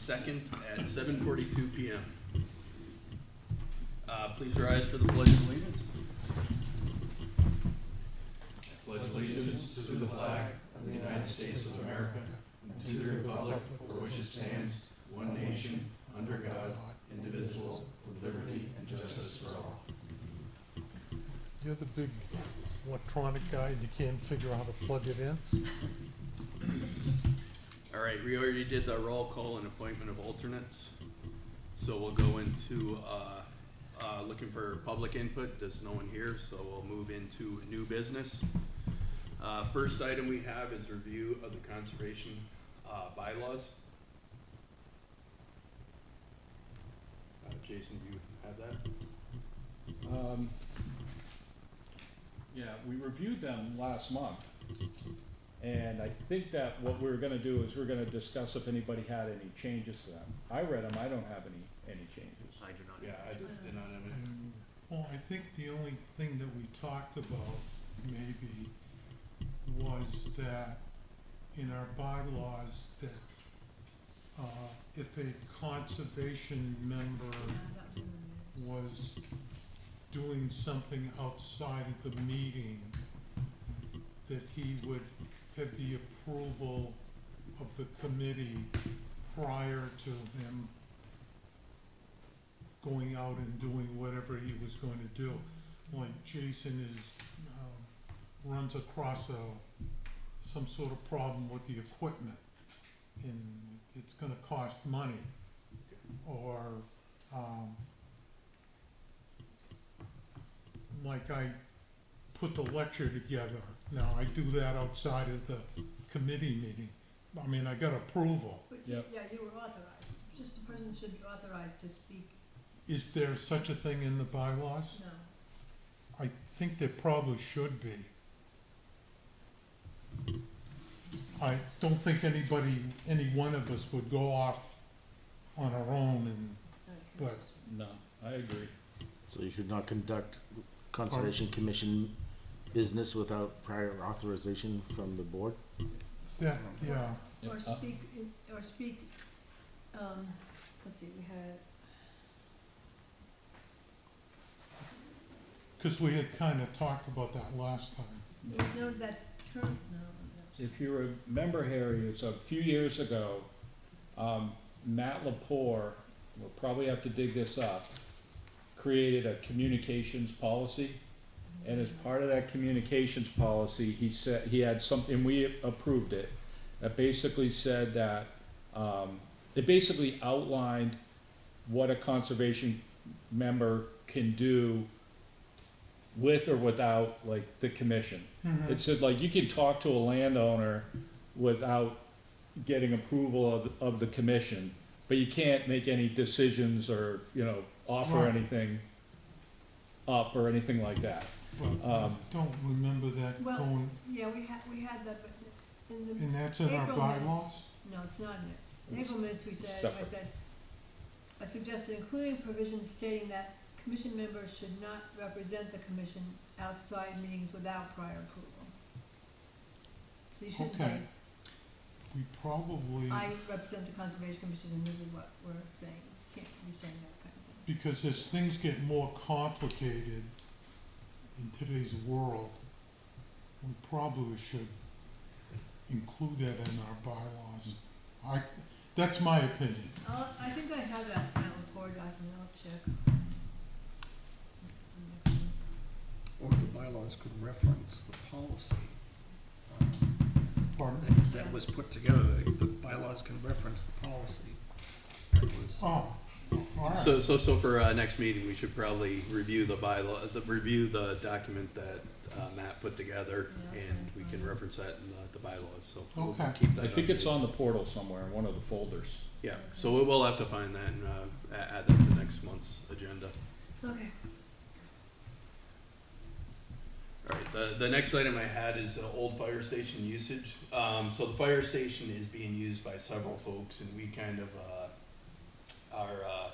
2nd at 7:42 p.m. Please rise for the Pledge of Allegiance. I pledge allegiance to the flag of the United States of America and to the republic for which it stands, one nation, under God, indivisible, with liberty and justice for all. You're the big electronic guy and you can't figure out how to plug it in? All right, we already did the roll call and appointment of alternates. So we'll go into looking for public input. There's no one here, so we'll move into new business. First item we have is review of the conservation bylaws. Jason, do you have that? Yeah, we reviewed them last month. And I think that what we're gonna do is we're gonna discuss if anybody had any changes to them. I read them, I don't have any changes. I do not. Yeah, I did not have it. Well, I think the only thing that we talked about maybe was that in our bylaws that if a conservation member was doing something outside of the meeting, that he would have the approval of the committee prior to him going out and doing whatever he was going to do. Like Jason is, runs across some sort of problem with the equipment and it's gonna cost money. Or, like I put the lecture together. Now, I do that outside of the committee meeting. I mean, I got approval. But Yep. yeah, you were authorized. Just the person should be authorized to speak. Is there such a thing in the bylaws? No. I think there probably should be. I don't think any one of us would go off on our own and, but, No, I agree. So you should not conduct Conservation Commission business without prior authorization from the board? that, yeah. Yeah, Or speak, let's see, we had, Cause we had kinda talked about that last time. there was no, that term, no. If you remember, Harry, it's a few years ago, Matt Lepore, we'll probably have to dig this up, created a communications policy. And as part of that communications policy, he said, he had something, and we approved it, that basically said that, it basically outlined what a conservation member can do with or without, like, the commission. It said, like, you can talk to a landowner without getting approval of the commission, but you can't make any decisions or, offer Right. anything up or anything like that. But I don't remember that Well, going, Yeah, we had that, but in the. and that's in our April minutes- bylaws? No, it's not in it. In April minutes, I Separate. said, I suggested including provisions stating that commission members should not represent the commission outside meetings without prior approval. So you shouldn't say, Okay. We probably, I represent the Conservation Commission and this is what we're saying. You can't be saying that kind of thing. because as things get more complicated in today's world, we probably should include that in our bylaws. That's my opinion. I think I have that report document, I'll check. Or the bylaws could reference the policy Pardon? that was put together. The bylaws can reference the policy. That was, Oh, all right. So for next meeting, we should probably review the review the document that Matt put together, Yeah. and we can reference that in the bylaws, so we'll Okay. keep that. I think it's updated. on the portal somewhere in one of the folders. Yeah, so we'll have to find that and add that to next month's agenda. Okay. All right, the next item I had is old fire station usage. So the fire station is being used by several folks, and we kind of are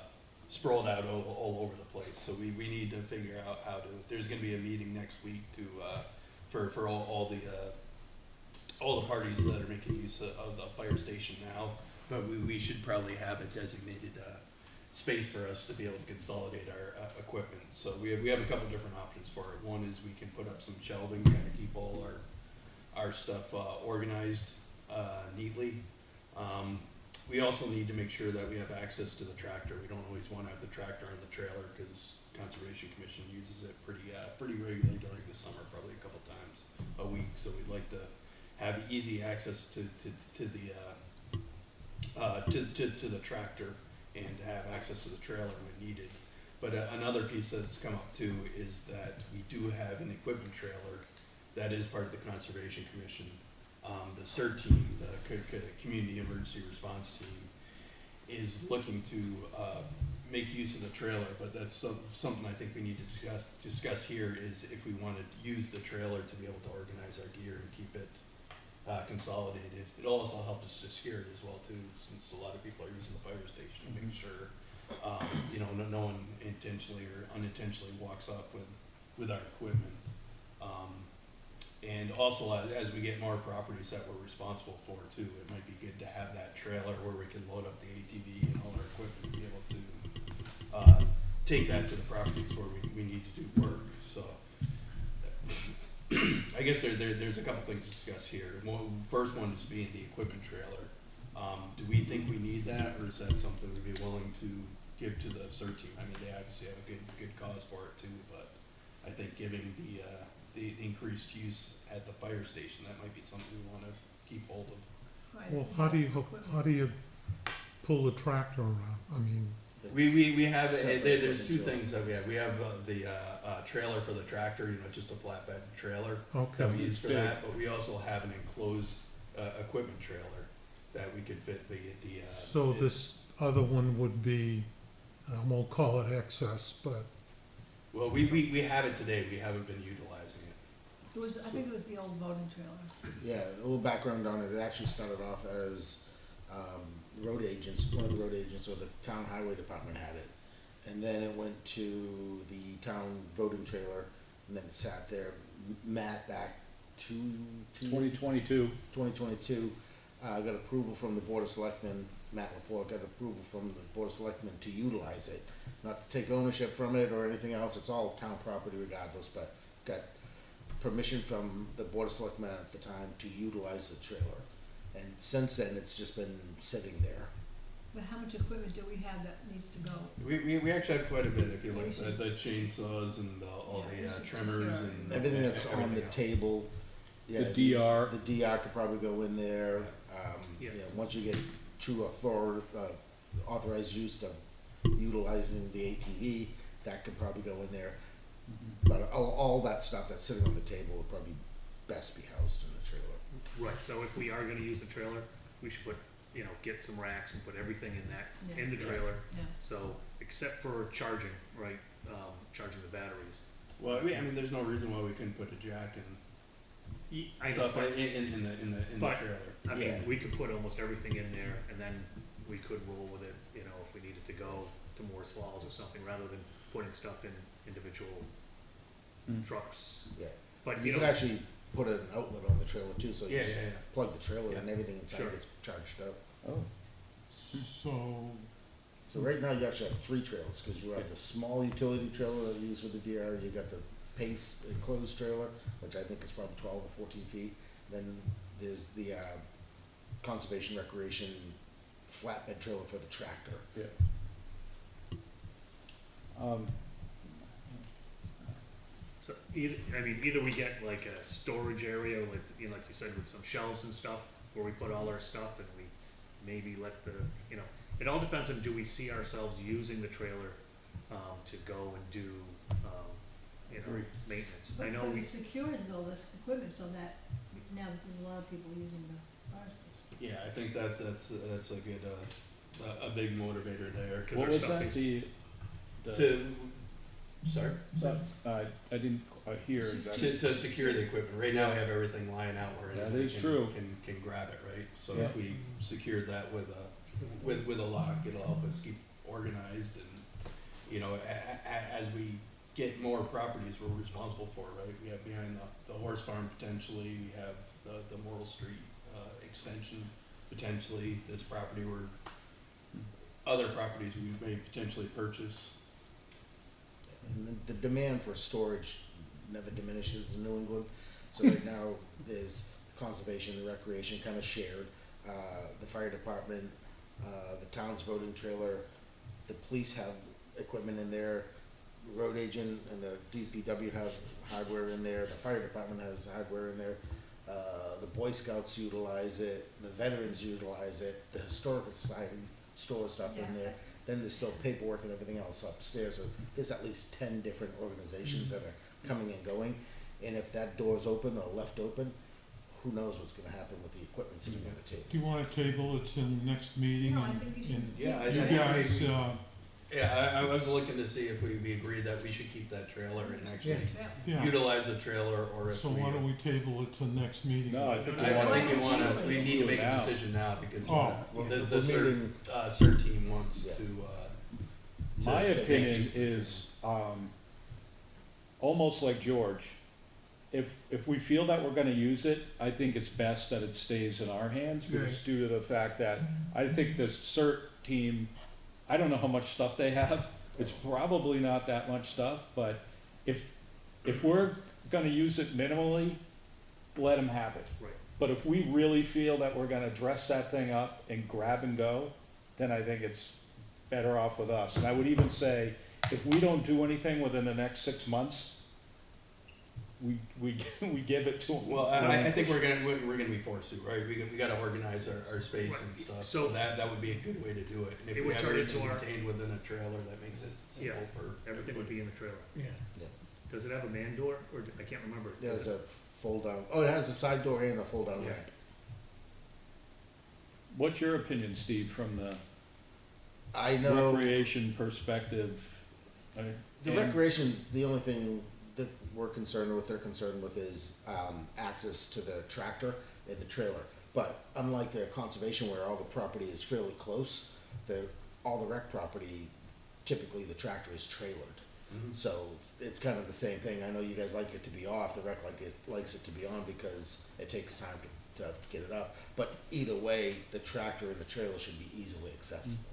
sprawled out all over the place. So we need to figure out how to. There's going to be a meeting next week to for all the parties that are making use of the fire station now But we should probably have a designated, space for us to be able to consolidate our, equipment. So we have a couple different options for it. One is we can put up some shelving, kind of keep all our stuff, organized, neatly. We also need to make sure that we have access to the tractor. We don't always wanna have the tractor on the trailer, cause Conservation Commission uses it pretty regularly during the summer, probably a couple times a week. So we'd like to have easy access to the tractor and have access to the trailer when needed. But another piece that's come up too is that we do have an equipment trailer that is part of the Conservation Commission. The CERT team, the Community Emergency Response Team, is looking to make use of the trailer, but that's something I think we need to discuss here is if we want to use the trailer to be able to organize our gear and keep it consolidated. It'll also help us to secure it as well too, since a lot of people are using the fire station to make sure, no one intentionally or unintentionally walks off with our equipment. And also, as we get more properties that we're responsible for too, it might be good to have that trailer where we can load up the ATV and all our equipment and be able to take that to the properties where we need to do work. So I guess there's a couple things to discuss here. First one is being the equipment trailer. Do we think we need that, or is that something we'd be willing to give to the CERT team? I mean, they obviously have a good cause for it too, but I think giving the increased use at the fire station, that might be something we wanna keep hold of. Right. Well, how do you pull the tractor around? I mean, We have, Separate there's two equipment things that we have. We have the trailer for the tractor, just a flatbed trailer okay, that we use for Big. that, but we also have an enclosed equipment trailer that we could fit the. so this other one would be, I won't call it excess, but Well, we have it today, we haven't been utilizing it. It was, I think it was the old voting trailer. Yeah, a little background on it. It actually started off as road agents, one of the road agents or the town highway department had it. And then it went to the town voting trailer, and then it sat there. Matt back two years 2022, 2022, got approval from the Board of Selectmen, Matt Laporte got approval from the Board of Selectmen to utilize it. Not to take ownership from it or anything else, it's all town property regardless, but got permission from the Board of Selectmen at the time to utilize the trailer. And since then, it's just been sitting there. But how much equipment do we have that needs to go? We actually have quite a bit, if you look at the chainsaws and all Yeah, the we should trimmers secure it. and. Everything that's on the everything else. table, yeah. the DR, The DR could probably go in there, Yeah. once you get true authorized use of utilizing the ATV, that could probably go in there. But all that stuff that's sitting on the table would probably best be housed in the trailer. Right, so if we are gonna use the trailer, we should put, get some racks and put everything in Yeah. in the trailer. Yeah. So, except for charging, right, charging the batteries. Well, I mean, there's no reason why we couldn't put a jack and I know, stuff but, in the but- trailer. I mean, Yeah. we could put almost everything in there, and then we could roll with it, if we needed to go to Morris Falls or something, rather than putting stuff in individual trucks. Yeah. But, You could actually put an outlet on the trailer too, so you Yeah, just yeah, yeah. plug the trailer and Yeah. everything inside Sure. gets charged up. oh, so, So right now you actually have three trailers, cause you have the small utility trailer that you use with the DR, you got the Pace enclosed trailer, which I think is probably 12 or 14 feet. Then there's the conservation recreation flatbed trailer for the tractor. yeah. So either we get like a storage area with, like you said, with some shelves and stuff, where we put all our stuff, and we maybe let it all depends on, do we see ourselves using the trailer, to go and do, Agree. maintenance? But I know but we, it secures all this equipment so that now that there's a lot of people using the fire station. Yeah, I think that's a good, a big motivator there. Cause What our was stuff that, is- Sorry? I didn't hear exactly. To secure the equipment. Right now, we have everything lying out where That anybody is true. can grab it, right? So Yeah. if we secured that with a lock, it'll help us keep organized and, as we get more properties we're responsible for, right? We have behind the horse farm potentially, we have the Morrill Street, extension, potentially this property or other properties we may potentially purchase. And the demand for storage never diminishes in New England. So right now, there's conservation and recreation kind of shared. The fire department, the town's voting trailer, the police have equipment in there, road agent and the DPW have hardware in there, the fire department has hardware in there, the Boy Scouts utilize it, the veterans utilize it, the historical society stores stuff in there. Then there's still paperwork and everything else upstairs, so there's at least 10 different organizations that are coming and going. And if that door's open or left open, who knows what's gonna happen with the equipment sitting on the table. Do you wanna table it to the next meeting? No, I and- think you should. and Yeah, I You think- guys, Yeah, I was looking to see if we agreed that we should keep that trailer and actually yeah, utilize the trailer, or if so we. why don't we table it to next meeting? No, I think I think we Why wanna, don't we we need to make now? a decision now, because Oh, the we're CERT, meeting- CERT team wants Yeah. to. My to take opinion action. is, almost like George. If we feel that we're gonna use it, I think it's best that it stays in our hands, because Right. due to the fact that I think the CERT team, I don't know how much stuff they have. It's probably not that much stuff, but if we're gonna use it minimally, let them have it. Right. But if we really feel that we're gonna dress that thing up and grab and go, then I think it's better off with us. And I would even say, if we don't do anything within the next 6 months, we give it to them. Well, I think we're gonna be forced to, right? We gotta organize our space Right. and stuff, So- so that would be a good way to do it. And if It we would have turn into everything our- contained within a trailer, that makes it simple Yeah, for. everything would be in the trailer. Yeah. Does it have a man door, or, I can't remember. There's Does a fold down, oh, it has a side door and a fold down Yeah. ramp. What's your opinion, Steve, from the I know. recreation perspective? The And- recreation, the only thing that they're concerned with is, access to the tractor and the trailer. But unlike the conservation where all the property is fairly close, all the rec property, typically the tractor is trailered. Mhm. So it's kind of the same thing. I know you guys like it to be off, the rec likes it to be on because it takes time to get it up. But either way, the tractor and the trailer should be easily accessible.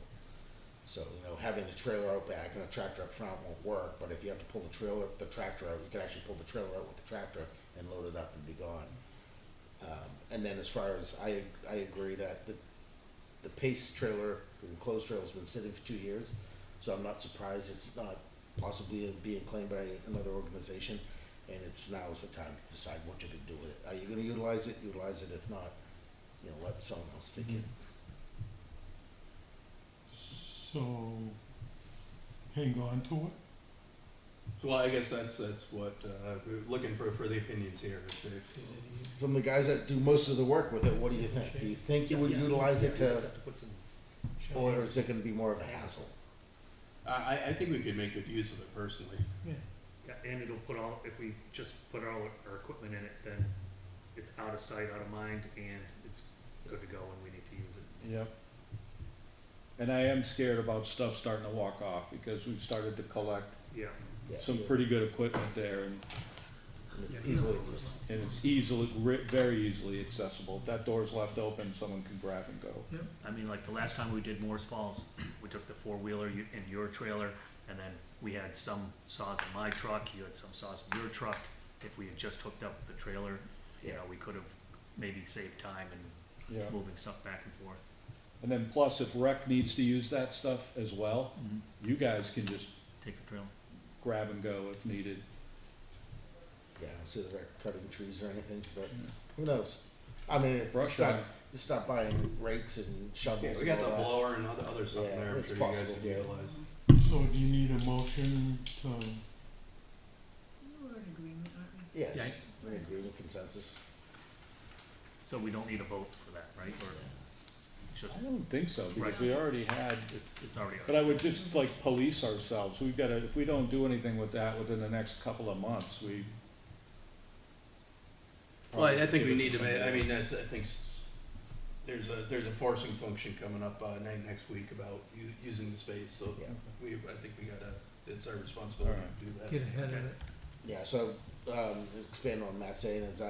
So, having the trailer out back and a tractor up front won't work, but if you have to pull the tractor out, you can actually pull the trailer out with the tractor and load it up and be gone. And then as far as, I agree that the Pace trailer, the enclosed trailer's been sitting for 2 years, so I'm not surprised it's not possibly being claimed by another organization, and now's the time to decide what you're gonna do with it. Are you gonna utilize it? Utilize it. If not, let someone else take it. So, hang on to it? Well, I guess that's what, we're looking for the opinions here. From the guys that do most of the work with it, what do you think? Do you think you would utilize it Put some- or is it gonna be more of a hassle? I think we could make good use of it personally. Yeah, and it'll if we just put all our equipment in it, then it's out of sight, out of mind, and it's good to go when we need to use it. Yep. And I am scared about stuff starting to walk off, because we've started to collect Yeah, Yeah, some yeah. pretty good equipment there, and It's easily accessible. it's very easily accessible. If that door's left open, someone can grab and go. I mean, like the last time we did Morse Falls, we took the four-wheeler in your trailer, and then we had some saws in my truck, you had some saws in your truck. If we had just hooked up the trailer, we could have maybe saved time Yeah. and moving stuff back and forth. And then plus, if rec needs to use that stuff as well, you guys can just Take the trailer. grab and go if needed. Yeah, I don't see the rec cutting trees or anything, but who knows? I mean, if you Brush start, hog. you start buying rakes and Yeah, shovels we and got all the that. blower and other stuff in Yeah, there, I'm it's sure you guys possible, can yeah. utilize. So do you need a motion to, We're in agreement, aren't we? Yeah, Yeah. we agree with consensus. So we don't need a vote for that, right? Or it's just, I don't think so, because Right. we already had, it's already. but I would just like police ourselves. We've gotta, if we don't do anything with that within the next couple of months, we. Well, I think we need to I mean, I think there's a forcing function coming up, next week about using the space, so Yeah. I think it's our responsibility to do that. get ahead of it? Yeah, so, expand on Matt saying is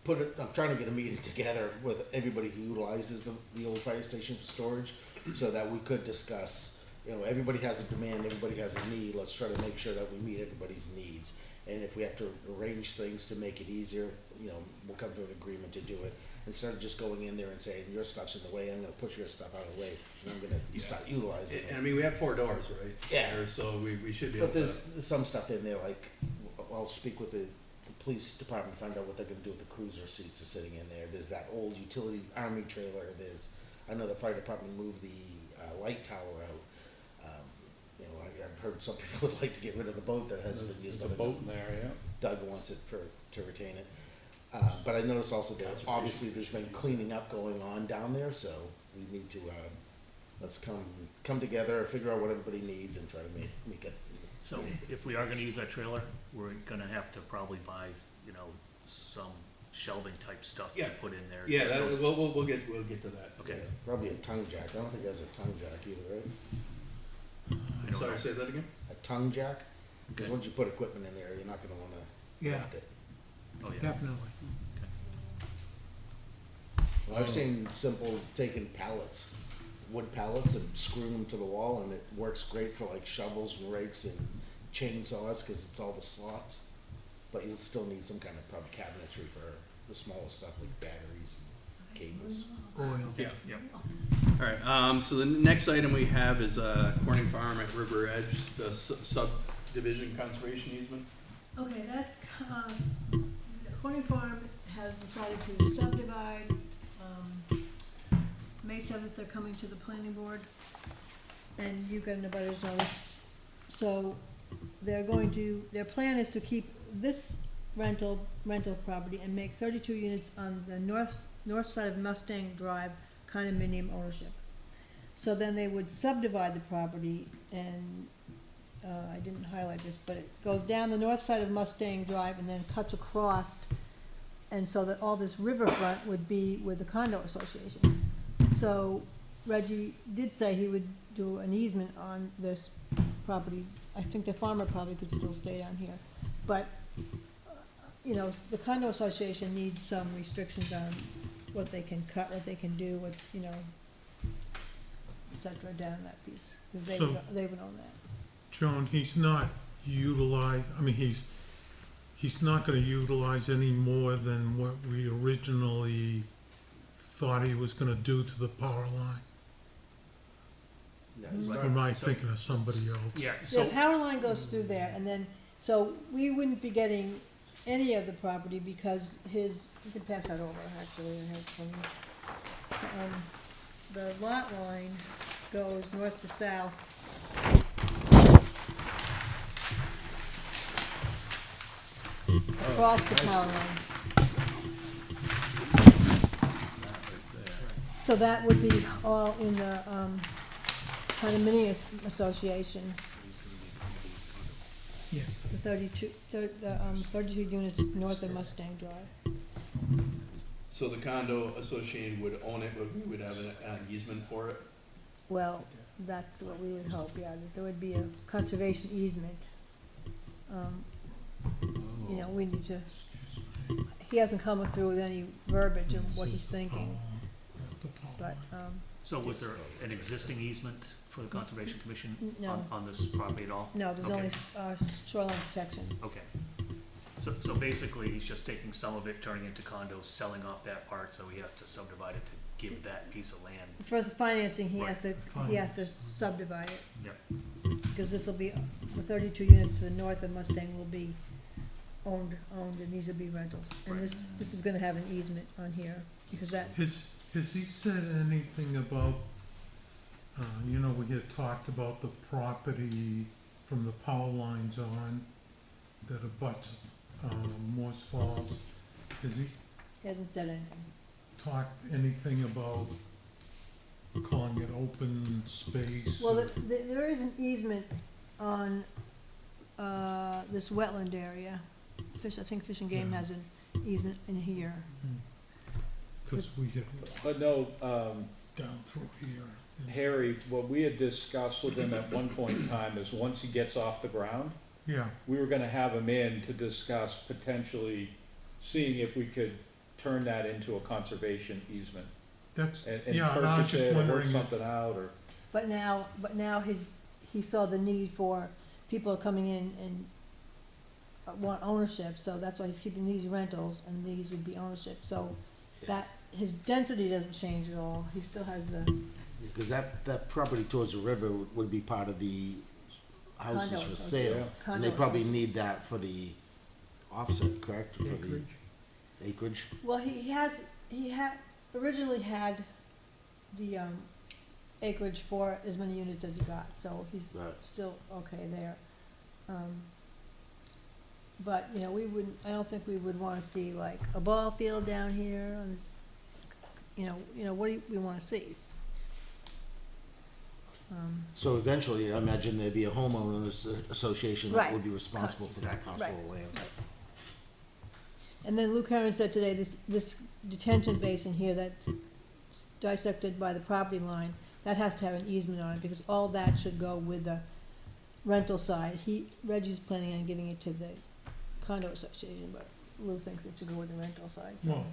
I'm trying to get a meeting together with everybody who utilizes the old fire station for storage, so that we could discuss, everybody has a demand, everybody has a need, let's try to make sure that we meet everybody's needs. And if we have to arrange things to make it easier, we'll come to an agreement to do it, instead of just going in there and saying, your stuff's in the way, I'm gonna push your stuff out of the way, and I'm gonna start utilizing it. I mean, we have 4 doors, right? Yeah. There, so we should be able But to. there's some stuff in there, like, I'll speak with the police department, find out what they're gonna do with the cruiser seats that are sitting in there. There's that old utility army trailer, I know the fire department moved the, light tower out. I've heard some people would like to get rid of the boat that hasn't been used. There's a but I know boat in there, yeah. Doug wants it to retain it. But I noticed also that obviously there's been cleaning up going on down there, so we need to, let's come together, figure out what everybody needs and try to make it. So if we are gonna use that trailer, we're gonna have to probably buy, some shelving type stuff to Yeah. put in there. Yeah, That goes- we'll get to that. Okay. Probably a tongue jack. I don't think it has a tongue jack either, right? I don't Sorry, know. say that again? A tongue jack? Because Okay. once you put equipment in there, you're not gonna wanna Yeah, lift it. Oh, yeah. definitely. I've seen simple taking pallets, wood pallets, and screwing them to the wall, and it works great for like shovels and rakes and chainsaws, cause it's all the slots. But you'll still need some kind of probably cabinetry for the smaller stuff like batteries, cables. Oil. Yeah. Yep. Alright, so the next item we have is, Corning Farm at River Edge, the subdivision conservation easement. Okay, that's, Corning Farm has decided to subdivide, May 7th, they're coming to the planning board, and you got an abutters notice. So their plan is to keep this rental property and make 32 units on the north side of Mustang Drive condominium ownership. So then they would subdivide the property, and I didn't highlight this, but it goes down the north side of Mustang Drive and then cuts across, and so that all this riverfront would be with the condo association. So Reggie did say he would do an easement on this property. I think the farmer probably could still stay down here, but, the condo association needs some restrictions on what they can cut, what they can do, what, et cetera, down that piece, because they would own that. John, he's not he's not gonna utilize any more than what we originally thought he was gonna do to the power line. Yeah, it's Or not- am I thinking of somebody else? Yeah, The so, power line goes through there, and then, so we wouldn't be getting any of the property because you could pass that over, actually, I have from, the lot line goes north to south. Across the power line. So that would be all in the, condominium association. Yeah. The 32 units north of Mustang Drive. So the condo association would own it, but we would have an easement for it? Well, that's what we would hope, yeah, that there would be a conservation easement. We need to, he hasn't come through with any verbiage of what he's thinking, but, so was there an existing easement for the Conservation Commission No. on this property at all? no, there's only, Okay. shoreline protection. Okay. So basically, he's just taking some of it, turning it into condos, selling off that part, so he has to subdivide it to give that piece of land. For the financing, he has to Right. subdivide it, Yep. because this will be, the 32 units to the north of Mustang will be owned, and these will be rentals. And Right. this is gonna have an easement on here, because that, Has he said anything about, we had talked about the property from the power lines on that abuts, Morse Falls? Has he he hasn't said anything. talked anything about calling it open space? Well, there is an easement on, this wetland area. I think Fish and Game Yeah. has an easement in here. Cause we had But no, down through here. Harry, what we had discussed with him at one point in time is once he gets off the ground, Yeah, we were gonna have him in to discuss potentially seeing if we could turn that into a conservation easement That's, and yeah, and I was purchase just it or work wondering, if- something out, or, But now he saw the need for people coming in and want ownership, so that's why he's keeping these rentals, and these would be ownership, so that, his density doesn't change at all, he still has the Because that property towards the river would be part of the houses Condo for association. sale. Condo And they probably association. need that for the offset, correct? For the acreage? Well, he originally had the, acreage for as many units as he got, so he's Right. still okay there. But, you know, I don't think we would wanna see like a ball field down here on this, you know, what do we wanna see? So eventually, I imagine there'd be a homeowners association that Right. would be responsible for that Exactly. parcel Right. of land. And then Luke Herron said today, this detention basin here that's dissected by the property line, that has to have an easement on it, because all that should go with the rental side. Reggie's planning on giving it to the condo association, but Lou thinks it should go with the rental side, so. well,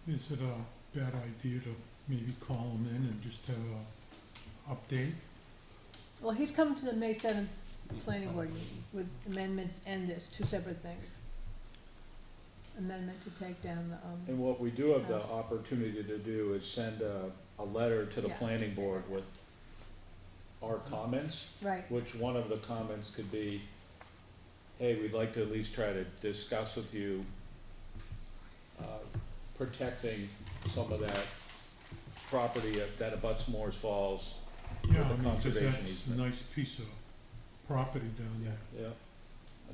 is it a bad idea to maybe call him in and just have a update? Well, he's coming to the May 7th planning board meeting with amendments and this, two separate things. Amendment to take down the, and what we do have the House. opportunity to do is send a letter to the Yeah. planning board with our comments, right, which one of the comments could be, hey, we'd like to at least try to discuss with you, protecting some of that property that abuts Moore's Falls. Yeah, the I mean, 'cause conservation that's a easement. nice piece of property down there. Yeah,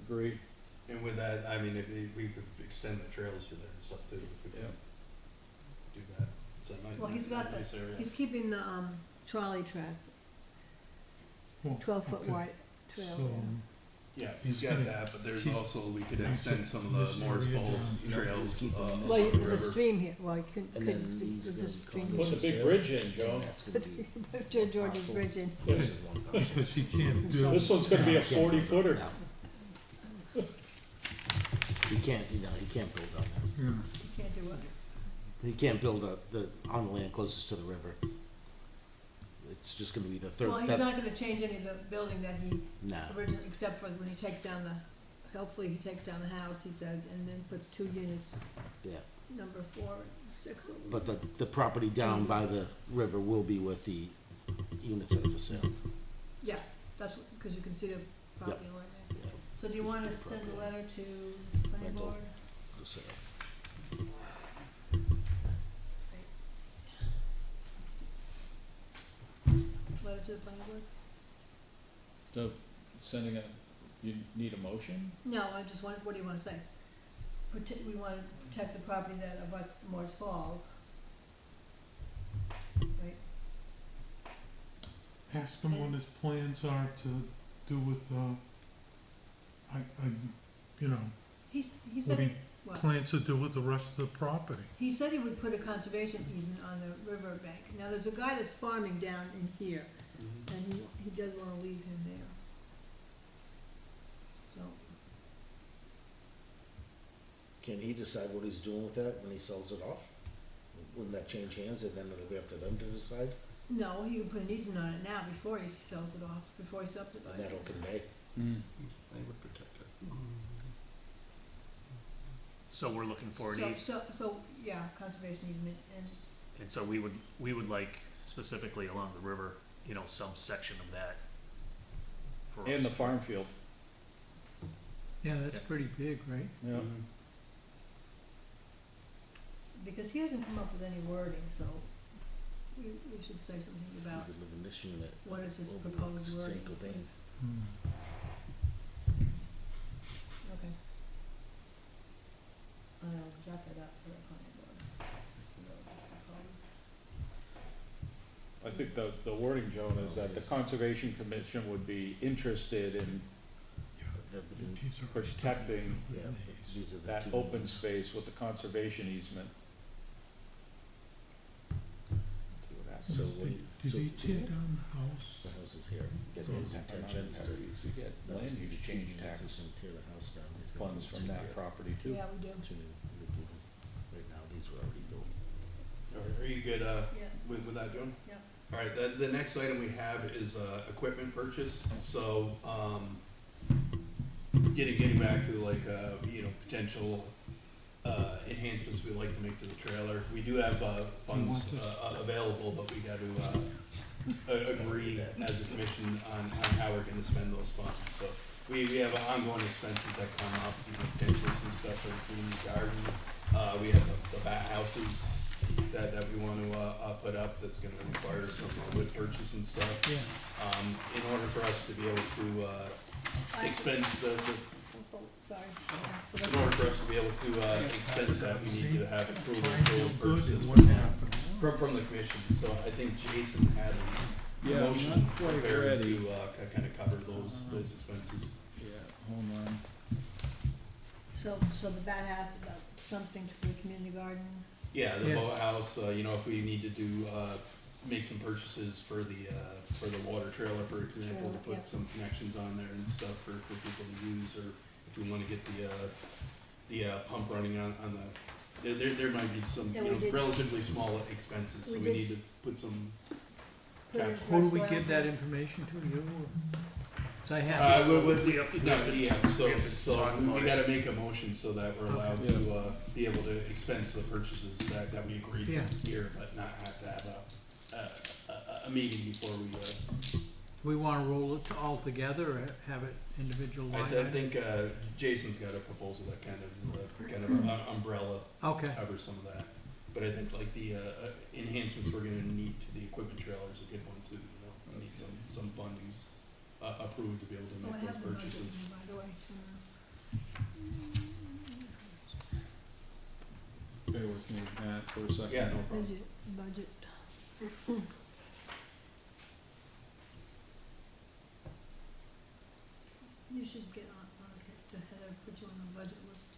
agree, And with that, I mean, if we could extend the trails through there and stuff too, if we yeah. could do that. So that might well, be he's a got nice area. he's keeping the, trolley track, Oh, 12-foot okay. wide trail. So, Yeah, he's he's got gonna that, but there's keep also, we could this- extend some of this the Moore's area Falls down. You know, trails, he's keeping this- Well, along the there's a river. stream here, well, And then these there's are a gonna be stream. condos Put the for big sale, bridge in, Joe. and that's gonna be Put George's bridge in. This is one parcel. because he can't build. This one's gonna be a No, he can't 40-footer. build no. He can't, he can't build on that. Yeah. You can't do what? He can't build on the land closest to the river. It's just gonna be the third, Well, he's not gonna change any of the building that he no. originally, except for when he takes down hopefully he takes down the house, he says, and then puts 2 units, Yeah, number 4 and 6 over. but the property down by the river will be with the units that are for sale. Yeah, that's, because you can see the property line there. Yeah, So do you wanna send a letter to the planning Rental. board? for sale. Letter to the planning board? So, you need a motion? No, I just want, what do you wanna say? We wanna protect the property that abuts Moore's Falls. Right? Ask him what his plans are to do with, you know, He what said, he what? plans to do with the rest of the property. He said he would put a conservation easement on the river bank. Now, there's a guy that's farming down in here, and he does wanna leave him there. So, Can he decide what he's doing with that when he sells it off? Wouldn't that change hands and then it'll be up to them to decide? no, he can put an easement on it now before he sells it off, before he subdivides And that'll it. convey. They would protect it. So we're looking for an So, yeah, conservation easement, and so we would like specifically along the river, you know, some section of that for us. And the farm field, Yeah, that's pretty big, right? yeah. because he hasn't come up with any wording, so we should say something You about could live in this unit. what is his Overlook proposed wording. St. Cobain. Hmm. Okay. I'll jot that up for the planning board. I think the wording, Joan, is that the Conservation Commission would be interested in These are protecting Yeah, these are the that two. open space with the conservation easement. See what happens. So Did he tear down the house? The house is here. Get his intentions to. You get land use change tax Tear the house down. He's gonna funds move from to that here. property too. Yeah, we do. To Litchfield. Right now, these Are you good, Yeah. with that, Joan? Yep. All right, the next item we have is, equipment purchase, so, getting back to like, potential, enhancements we'd like to make to the trailer. We do have, funds, want this? available, but we gotta, agree as a commission on how we're gonna spend those funds, so. We have ongoing expenses that come up, potentially some stuff for the community garden. We have the bat houses that we want to, put up, that's gonna require some wood purchase and stuff. Yeah. In order for us to be able to, expense Oh, sorry. in order for us to be able to, expense that, we need to have approval Try and for feel those good purchases and what happens. from the commission. So I think Jason had a Yeah, I'm motion not quite prepared ready. to, kind of cover those expenses. Yeah, hold on. So the bat house, something for the community garden, Yeah, the Yes. boathouse, if we need to do, make some purchases for the water trailer, for example, to Trailer, put some connections on there and stuff for people to use, or if we wanna get the pump running on there might be some, Yeah, we did- relatively small expenses, so we we did need to put some, put in Who do we soil give that test. information to, you? So I have, We have to do it. yeah, We have to so talk we about it. gotta make a motion so that we're allowed Okay. to, be able to expense the purchases that we agreed to Yeah. here, but not have to have a meeting before we, do we wanna roll it all together or have it individual line? I think, Jason's got a proposal that kind of umbrella Okay, covers some of that. But I think like the, enhancements we're gonna need to the equipment trailer is a good one too, we need some fundings, approved to be able to Oh, I make have the those budget, purchases. by the way, Bear with me, Matt, for a second. Yeah, no problem. budget. You should get on it to Heather, put you on the budget list.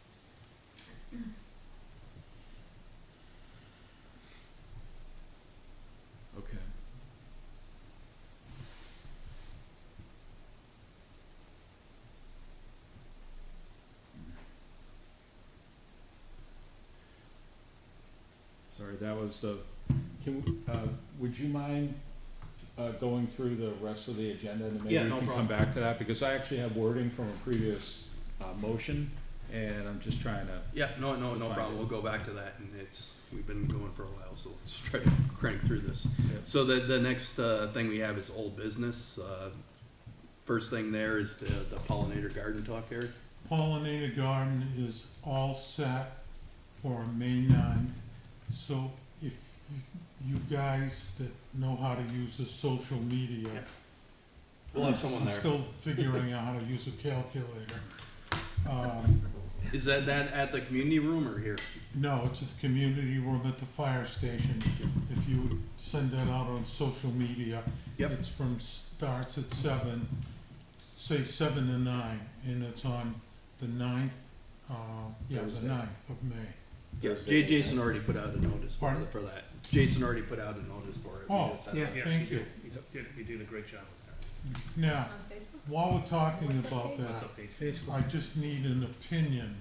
Okay. Sorry, that was the, would you mind, going through the rest of the agenda and then maybe Yeah, we no can come problem. back to that? Because I actually have wording from a previous, motion and I'm just trying to, Yeah, no Fine. problem, we'll go back to that, and we've been going for a while, so let's try to crank through this. Yeah. So the next, thing we have is old business, first thing there is the pollinator garden talk, Eric. Pollinator garden is all set for May 9th. So if you guys that know how to use the social media. Yeah. We'll have someone I'm there. still figuring out how to use a calculator. Is that at the community room or here? No, it's at the community room at the fire station. If you would send that out on social media. Yep. It's starts at 7, say 7 to 9, and it's on the 9th, the Thursday. 9th of May. Yeah, Jason already put out a notice Pardon? for that. Jason already put out a notice for it. Oh, It's at yeah. the- Yes, Thank you did, you did a great job with that. Now, On Facebook? while we're talking What's about up, What's that, up, Dave? Facebook. I just need an opinion.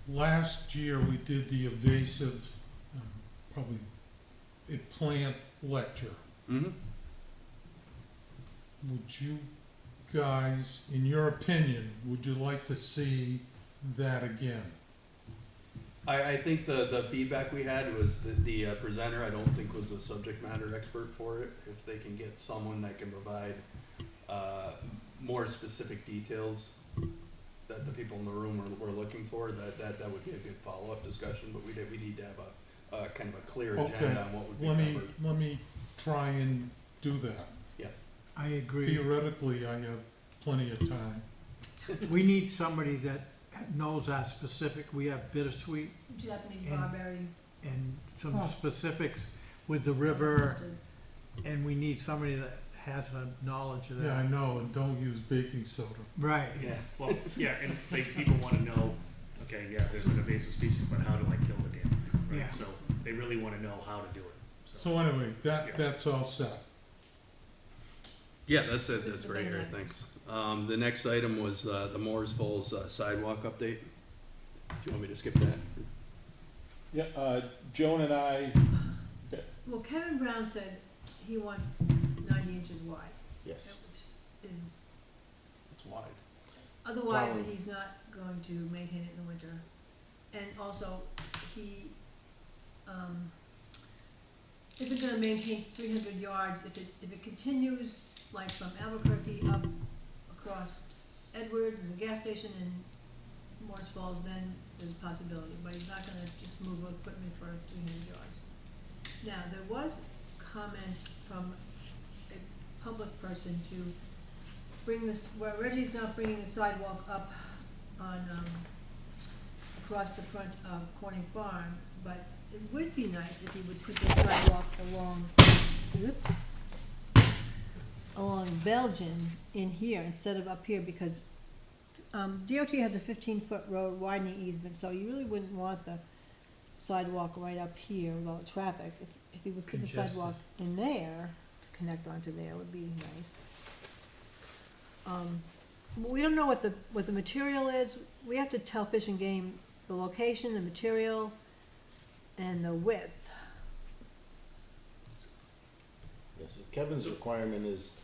Last year, we did the invasive, probably, a plant lecture. Mhm. Would you guys, in your opinion, would you like to see that again? I think the feedback we had was that the presenter, I don't think was a subject matter expert for it. If they can get someone that can provide, more specific details that the people in the room were looking for, that would be a good follow-up discussion, but we need to have a kind of a clear Okay, agenda on what would be covered. let me try and do that. I agree. Theoretically, I have plenty of time. We need somebody that knows our specific, we have bittersweet Japanese And- barberry. and some Oh. specifics with the river, and we need somebody that has a knowledge of Yeah, I that. know, and don't use baking soda. Right. Yeah, well, yeah, and people wanna know, okay, yeah, there's an invasive species, but how do I kill the damn thing? Right? Yeah. So they really wanna know how to do it, so. So anyway, Yeah. that's all set. Yeah, that's it, that's great, Eric, thanks. The next item was, the Mooresville's sidewalk update. Do you want me to skip that? Yeah, Joan and I, Well, Kevin Brown said he wants 90 inches wide. Yes. Which is, it's wide. otherwise, Plowing. he's not going to maintain it in the winter. And also, he, isn't gonna maintain 300 yards. If it continues, like from Albuquerque up across Edwards and the gas station and Morris Falls, then there's a possibility, but he's not gonna just move equipment for 300 yards. Now, there was comment from a public person to bring this, well, Reggie's not bringing the sidewalk up on, across the front of Corning Farm, but it would be nice if he would put the sidewalk along, whoops, along Belgian in here instead of up here, because DOT has a 15-foot road widening easement, so you really wouldn't want the sidewalk right up here with all the traffic. If you would put the Congested. sidewalk in there, to connect onto there, would be nice. But we don't know what the material is. We have to tell Fish and Game the location, the material, and the width. Yes, so Kevin's requirement is,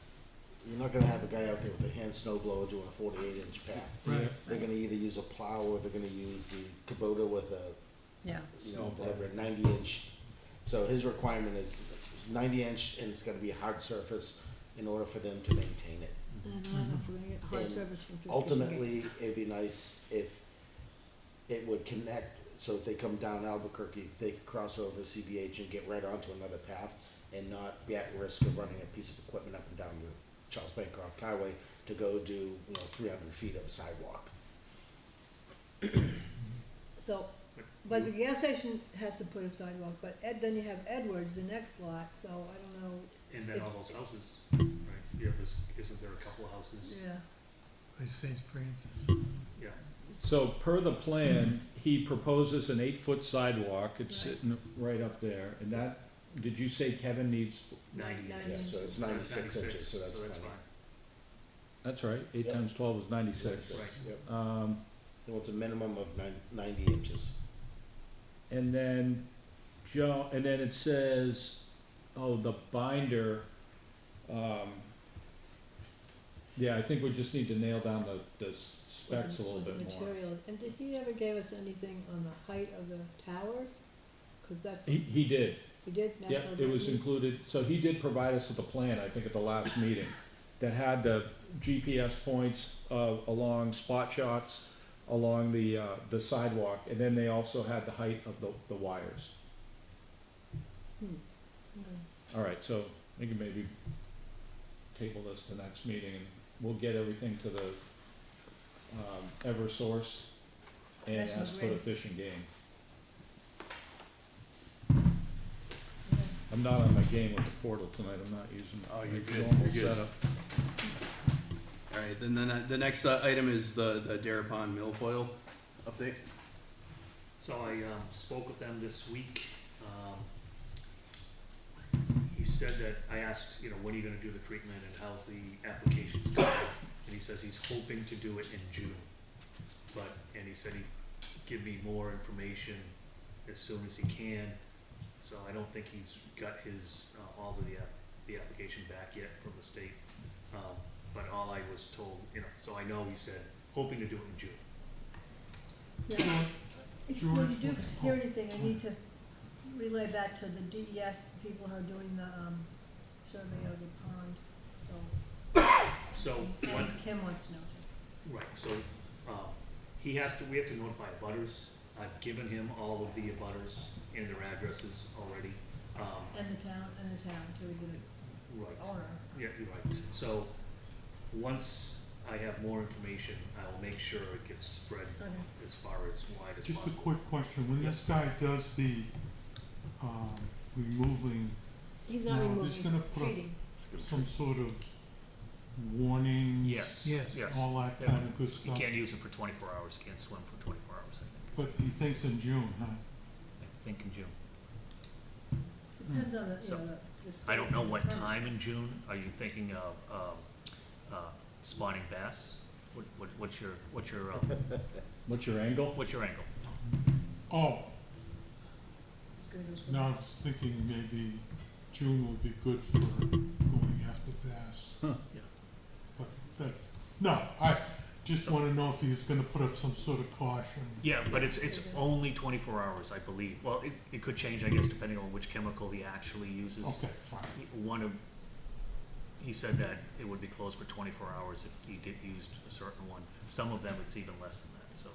you're not gonna have a guy out there with a hand snow blower doing a 48-inch path. Right. They're gonna either use a plow or they're gonna use the Kubota with a, Yeah. you know, whatever, 90-inch. So his requirement is 90-inch, and it's gotta be a hard surface in order for them to maintain it. And I don't know if we're gonna get hard And service from Fish and Game. Ultimately, it'd be nice if it would connect, so if they come down Albuquerque, they could cross over CBH and get right onto another path and not be at risk of running a piece of equipment up and down the Charles Bancroft Highway to go do, 300 feet of sidewalk. So, but the gas station has to put a sidewalk, but then you have Edwards, the next lot, so I don't know, And then If- all those houses, right, you have this, isn't there a couple of houses? yeah. By St. Francis. Yeah, So per the plan, he proposes an 8-foot sidewalk, it's Right. sitting right up there, and that, did you say Kevin needs, 90 Nine inches. Yeah, so it's inches. 96 inches, so that's plenty. fine. that's right, 8 Yep. times 12 is 96. 96, yep. He wants a minimum of 90 inches. And then and then it says, oh, the binder, yeah, I think we just need to nail down the specs a little With the bit more. material. And did he ever give us anything on the height of the towers? Cause that's, He did, he did? yeah, National it was Grid? included, so he did provide us with a plan, I think at the last meeting, that had the GPS points along spot shots, along the sidewalk, and then they also had the height of the wires. Okay. All right, so we can maybe table this to next meeting, and we'll get everything to the Eversource and National ask for the Grid. Fish and Game. Okay. I'm not on my game with the portal tonight, I'm not using Oh, my you're good, normal you're good. setup. All right, then the next item is the Dare Pond milfoil update. So I, spoke with them this week. He said that, I asked, when are you gonna do the treatment and how's the applications going? And he says he's hoping to do it in June. And he said he'd give me more information as soon as he can. So I don't think he's got his, all of the application back yet from the state. But all I was told, so I know he said, hoping to do it in June. Yeah. If George, when you do what- hear anything, I need to relay back to the DES people who are doing the, survey of the pond, So so, what, and Kim wants to know too. right, so, we have to notify abutters. I've given him all of the abutters and their addresses already. And the town too, is it Right, owner? yeah, you're right. So, once I have more information, I will make sure it gets spread Okay. as far as wide as Just a possible. quick question, when this guy does the, removing He's not No, just removing, gonna put up- treating. some sort of warnings? Yes, Yes. yes. All that Yeah. kind of good You stuff? can't use it for 24 hours, you can't swim for 24 hours, I think. But he thinks in June, huh? I think in June. Depends on the, So, the I don't know what permits. time in June. Are you thinking of, spawning bass? What's your What's your angle? angle? Oh, No, I was thinking maybe June would be good for going after bass. Huh. Yeah. But that's, no, I just wanna know if he's gonna put up some sort of caution. Yeah, but it's only 24 hours, I believe. Well, it could change, I guess, depending on which chemical he actually uses. Okay, fine. He said that it would be closed for 24 hours if he did use a certain one. Some of them, it's even less than that, so.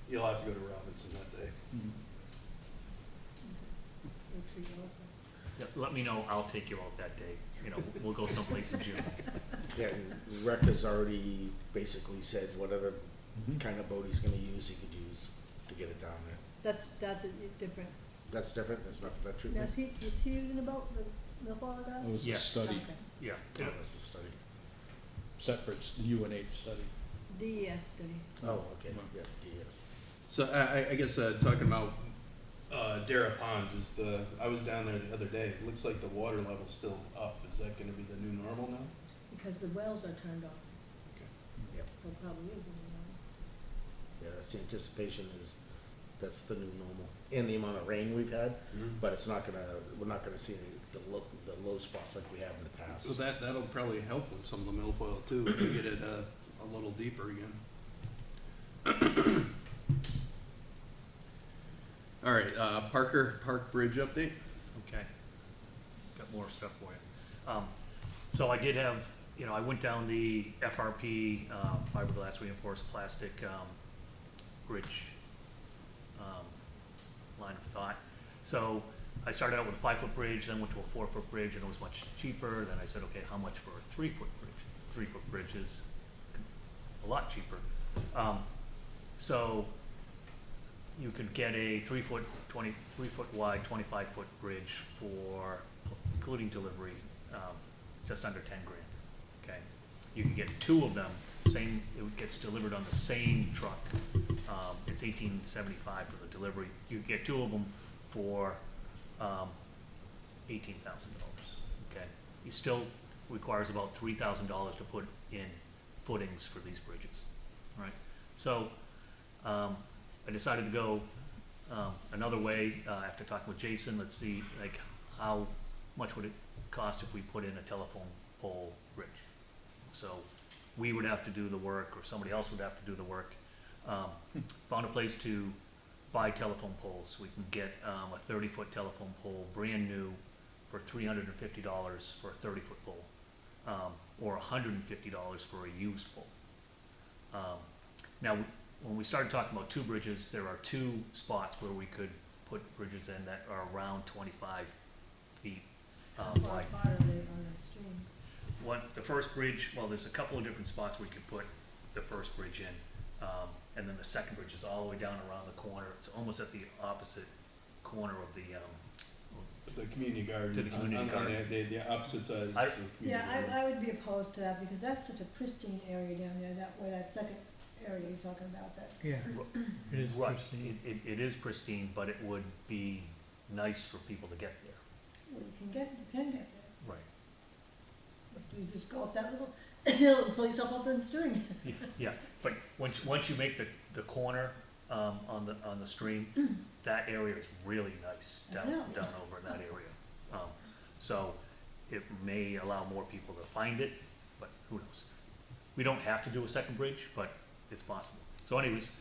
You'll have to go to Robinson that day. Yeah, let me know, I'll take you out that day. You know, we'll go someplace in June. Yeah, and Rec has already basically said whatever kind of boat he's gonna use, he could use to get it down there. That's a different, That's different, that's not for that treatment? is he using a boat, the milfoil guy? It was a Yes. study, Okay. Yeah, Oh, that's a study. separate UNH study. DES study. Oh, okay, yeah, yes. So I guess, talking about, Dara Pond is I was down there the other day, it looks like the water level's still up, is that gonna be the new normal now? Because the wells are turned off, Yep, so it probably is in yeah, that's the anticipation is, that's the new normal. And the amount of rain we've had, but it's not gonna, we're not gonna see the low spots like we have in the past. So that'll probably help with some of the milfoil too, if we get it, a little deeper again. All right, Park Bridge update? okay. Got more stuff for you. So I did have, I went down the FRP, fiberglass reinforced plastic, bridge, line of thought. So I started out with a 5-foot bridge, then went to a 4-foot bridge, and it was much cheaper. Then I said, okay, how much for a 3-foot bridge? 3-foot bridge is a lot cheaper. So you could get a 3-foot wide, 25-foot bridge for, including delivery, just under 10 grand. Okay, you can get 2 of them. It gets delivered on the same truck. It's $18.75 for the delivery. You can get 2 of them for $18,000. Okay, it still requires about $3,000 to put in footings for these bridges. All right, so I decided to go another way after talking with Jason. Let's see, like, how much would it cost if we put in a telephone pole bridge? So we would have to do the work, or somebody else would have to do the work. Found a place to buy telephone poles. We can get a 30-foot telephone pole, brand new, for $350 for a 30-foot pole, or $150 for a used pole. Now, when we started talking about 2 bridges, there are 2 spots where we could put bridges in that are around 25 feet wide. Part of it on the stream. The first bridge, well, there's a couple of different spots we could put the first bridge in, and then the second bridge is all the way down around the corner. It's almost at the opposite corner of the, The community garden. To the community on garden. The opposite side of the I- community Yeah, garden. I would be opposed to that, because that's such a pristine area down there, where that second area you're talking about, that. Yeah, it is right, pristine. it is pristine, but it would be nice for people to get there. Well, you can get there. Right. You just go up that little hill and pull yourself up in the stream. Yeah, but once you make the corner, on the stream, that area is really nice I down know. over in that area. So it may allow more people to find it, but who knows? We don't have to do a second bridge, but it's possible. So anyways,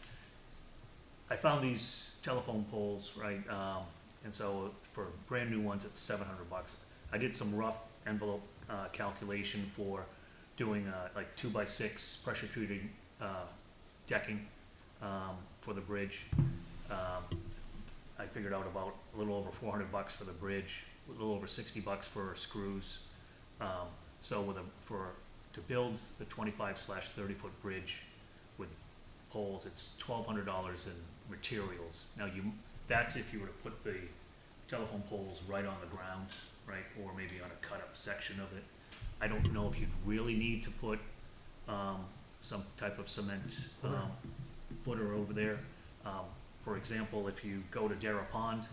I found these telephone poles, right, and so for brand new ones, it's $700. I did some rough envelope calculation for doing like 2x6 pressure treated decking for the bridge. I figured out about a little over $400 for the bridge, a little over $60 for screws. So to build the 25/30-foot bridge with poles, it's $1,200 in materials. Now that's if you were to put the telephone poles right on the ground, right, or maybe on a cut-up section of it. I don't know if you'd really need to put some type of cement footer over there. For example, if you go to Dara Pond,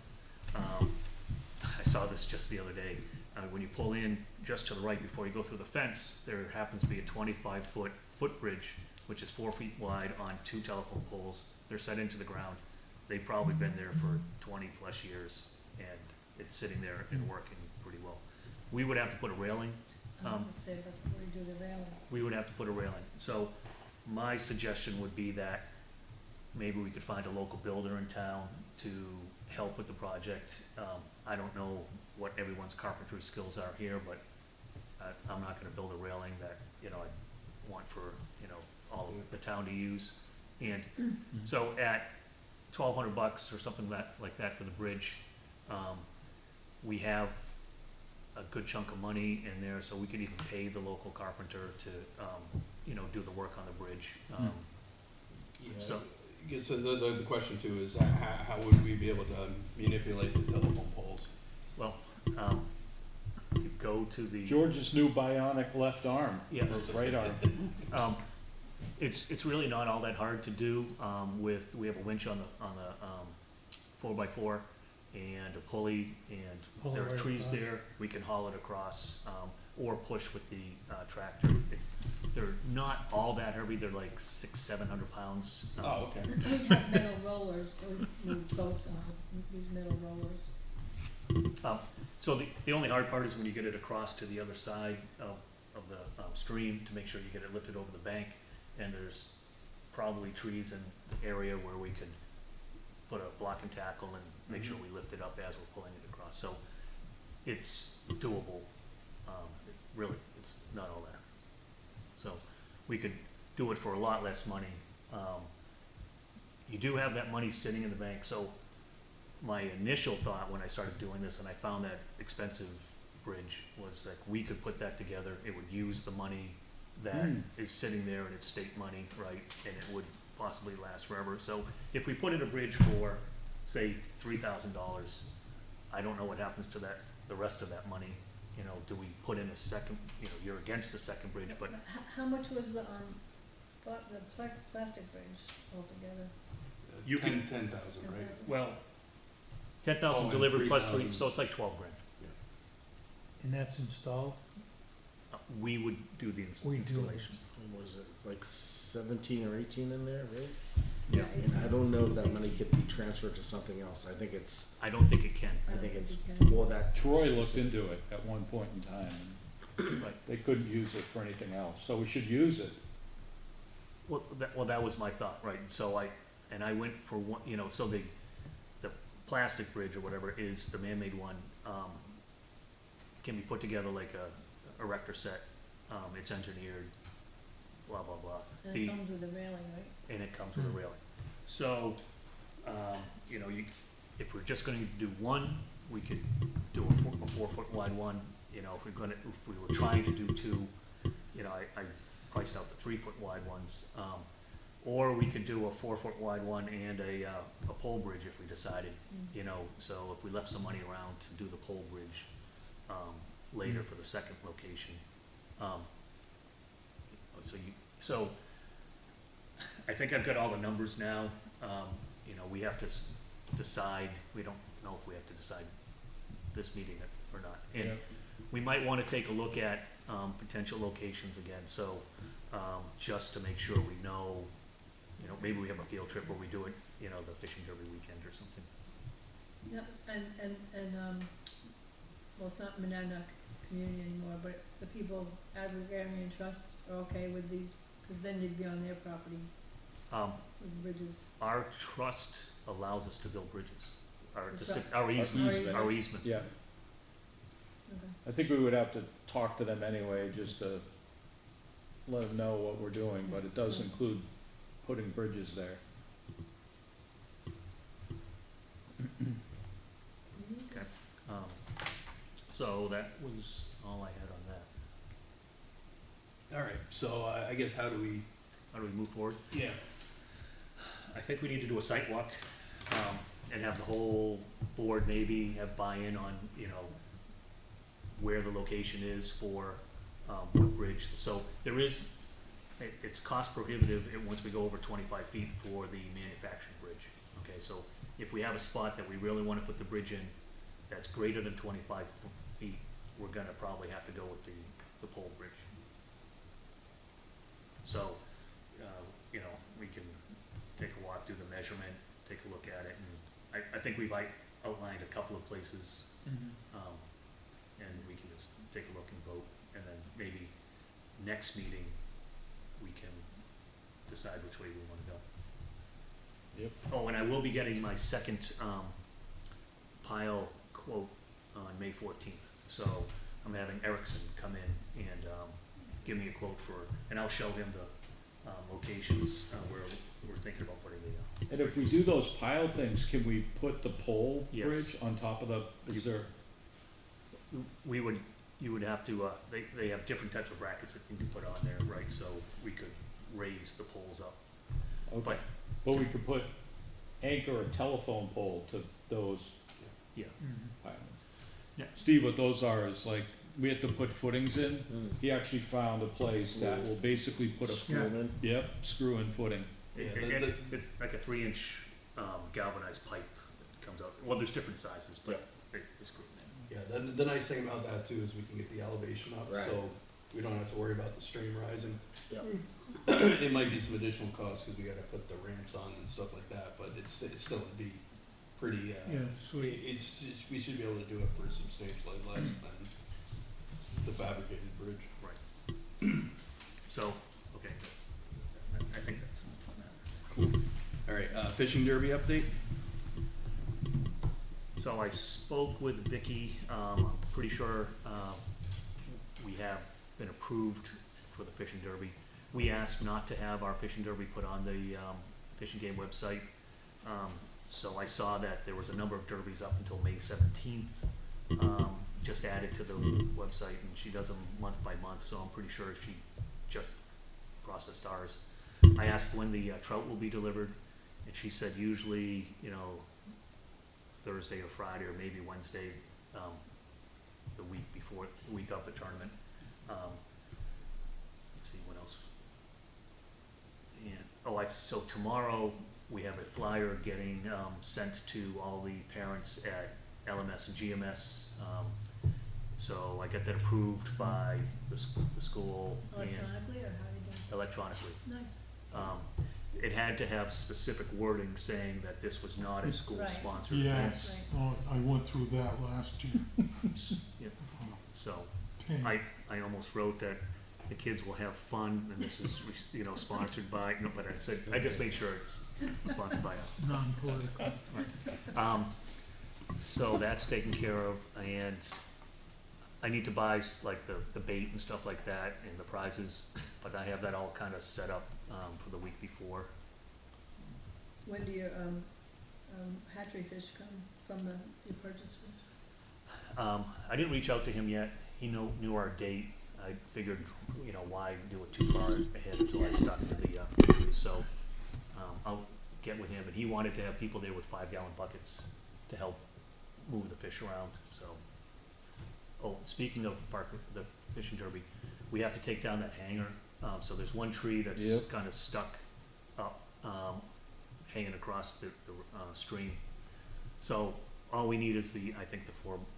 I saw this just the other day. When you pull in just to the right before you go through the fence, there happens to be a 25-foot footbridge, which is 4 feet wide on 2 telephone poles. They're set into the ground. They've probably been there for 20 plus years. and it's sitting there and working pretty well. We would have to put a railing, I would say before you do the railing. we would have to put a railing. So my suggestion would be that maybe we could find a local builder in town to help with the project. I don't know what everyone's carpentry skills are here, but I'm not gonna build a railing that, you know, I want for, you know, all of the town to use. And so at $1,200 or something like that for the bridge, we have a good chunk of money in there, so we could even pay the local carpenter to, you know, do the work on the bridge. So, Yeah, so the question too is how would we be able to manipulate the telephone poles? well, you go to the. George's new bionic left arm, Yeah. or right arm. It's really not all that hard to do, we have a winch on the 4x4 and a pulley, and Pull it there are right trees across. there, we can haul it across, or push with the, tractor. They're not all that heavy, they're like 600-700 pounds. Oh, okay. We have metal rollers, so we move boats on, these metal rollers. So the only hard part is when you get it across to the other side of the, stream, to make sure you get it lifted over the bank, and there's probably trees in the area where we could put a block and tackle and make sure we lift it up as we're pulling it across, so it's doable. Really, it's not all that. So, we could do it for a lot less money. You do have that money sitting in the bank, so my initial thought when I started doing this and I found that expensive bridge was that we could put that together, it would use the money that is sitting there and it's state money, right, and it would possibly last forever. So if we put in a bridge for, say, $3,000, I don't know what happens to that, the rest of that money. You know, do we put in a second, you know, you're against the second bridge, but How much was the plastic bridge altogether? You can- 10,000, right? well, Oh, 10,000 and delivered plus 3,000. so it's like 12 grand. And that's installed? We would do the We do. installation. What is it, it's like 17 or 18 in there, right? Yeah. And I don't know if that money could be transferred to something else, I think it's, I don't think it can. I think it's you can. for that. Troy looked into it at one point in time, and Right. they couldn't use it for anything else, so we should use it. Well, that was my thought, right? So I went for one, you know, so the plastic bridge or whatever is the man-made one, can be put together like a erector set. It's engineered, blah, blah, blah. And The- it comes with a railing, right? and it comes with a railing. So, you know, if we're just gonna do one, we could do a 4-foot wide one. You know, if we were trying to do two, you know, I priced out the 3-foot wide ones. Or we could do a 4-foot wide one and a pole bridge if we decided, you know, so if we left some money around to do the pole bridge, later for the second location. So I think I've got all the numbers now. You know, we have to decide, we don't know if we have to decide this meeting or not. And Yeah. we might wanna take a look at, potential locations again, so, just to make sure we know, you know, maybe we have a field trip where we do it, you know, the fishing derby weekend or something. Yeah, and, well, it's not Monadnock Community anymore, but the people at Agrarian Trust are okay with these, cause then you'd be on their property with bridges. Our trust allows us to build bridges, That's right. our easement, our easement. Yeah, Okay. I think we would have to talk to them anyway, just to let them know what we're doing, but it does include putting bridges there. Okay, so that was all I had on that. All right, so I guess how do we? How do we move forward? Yeah. I think we need to do a site walk, and have the whole board maybe have buy-in on, you know, where the location is for, what bridge. So there is, it's cost prohibitive once we go over 25 feet for the manufactured bridge. Okay, so if we have a spot that we really wanna put the bridge in, that's greater than 25 feet, we're gonna probably have to go with the pole bridge. So, you know, we can take a walk, do the measurement, take a look at it, and I think we've outlined a couple of places, Mhm. and we can just take a look and vote, and then maybe next meeting, we can decide which way we wanna go. Yep. Oh, and I will be getting my second, pile quote on May 14th, so I'm having Erickson come in and, give me a quote for, and I'll show him the, locations, where we're thinking about putting the, And if we do those pile things, can we put the pole Yes. bridge on top of the, is there, we would, you would have to, they have different types of brackets that you can put on there, right, so we could raise the poles up. okay, but we could put anchor a telephone pole to those Yeah, Mhm. islands. Yeah. Steve, what those are is like, we have to put footings in, he actually found a place that will basically put a, Screw 'em in. yep, screw-in footing. it's like a 3-inch, galvanized pipe that comes out, well, there's different sizes, but it's screwed in. Yeah, the nice thing about that too is we can get the elevation up, Right. so we don't have to worry about the stream rising. Yep. It might be some additional costs, cause we gotta put the ramps on and stuff like that, but it still would be pretty, Yeah, sweet. we should be able to do it for substantially less than the fabricated bridge. Right. So, okay, I think that's enough on that. Alright, fishing derby update? So I spoke with Vicky, I'm pretty sure, we have been approved for the fishing derby. We asked not to have our fishing derby put on the, fishing game website. So I saw that there was a number of derbies up until May 17th, just added to the website, and she does them month by month, so I'm pretty sure she just processed ours. I asked when the trout will be delivered, and she said usually, Thursday or Friday, or maybe Wednesday, the week of the tournament. Let's see, what else? And, so tomorrow, we have a flyer getting, sent to all the parents at LMS and GMS. So I got that approved by the school and Electronically, or how do you electronically. do it? Nice. It had to have specific wording saying that this was not a Right. school-sponsored event. Yes, oh, I went through that last year. Yep. So Pain. I almost wrote that the kids will have fun and this is, sponsored by, but I said, I just made sure it's sponsored by us. Non-political. So that's taken care of, and I need to buy like the bait and stuff like that and the prizes, but I have that all kind of set up, for the week before. When do your, hatchery fish come from your purchase fish? I didn't reach out to him yet. He knew our date. I figured, why do it too far ahead until I stuck to the fishery. So I'll get with him. And he wanted to have people there with 5-gallon buckets to help move the fish around. So, speaking of the fishing derby, we have to take down that hanger. So there's one tree that's Yep. kind of stuck up, hanging across the stream. So all we need is I think the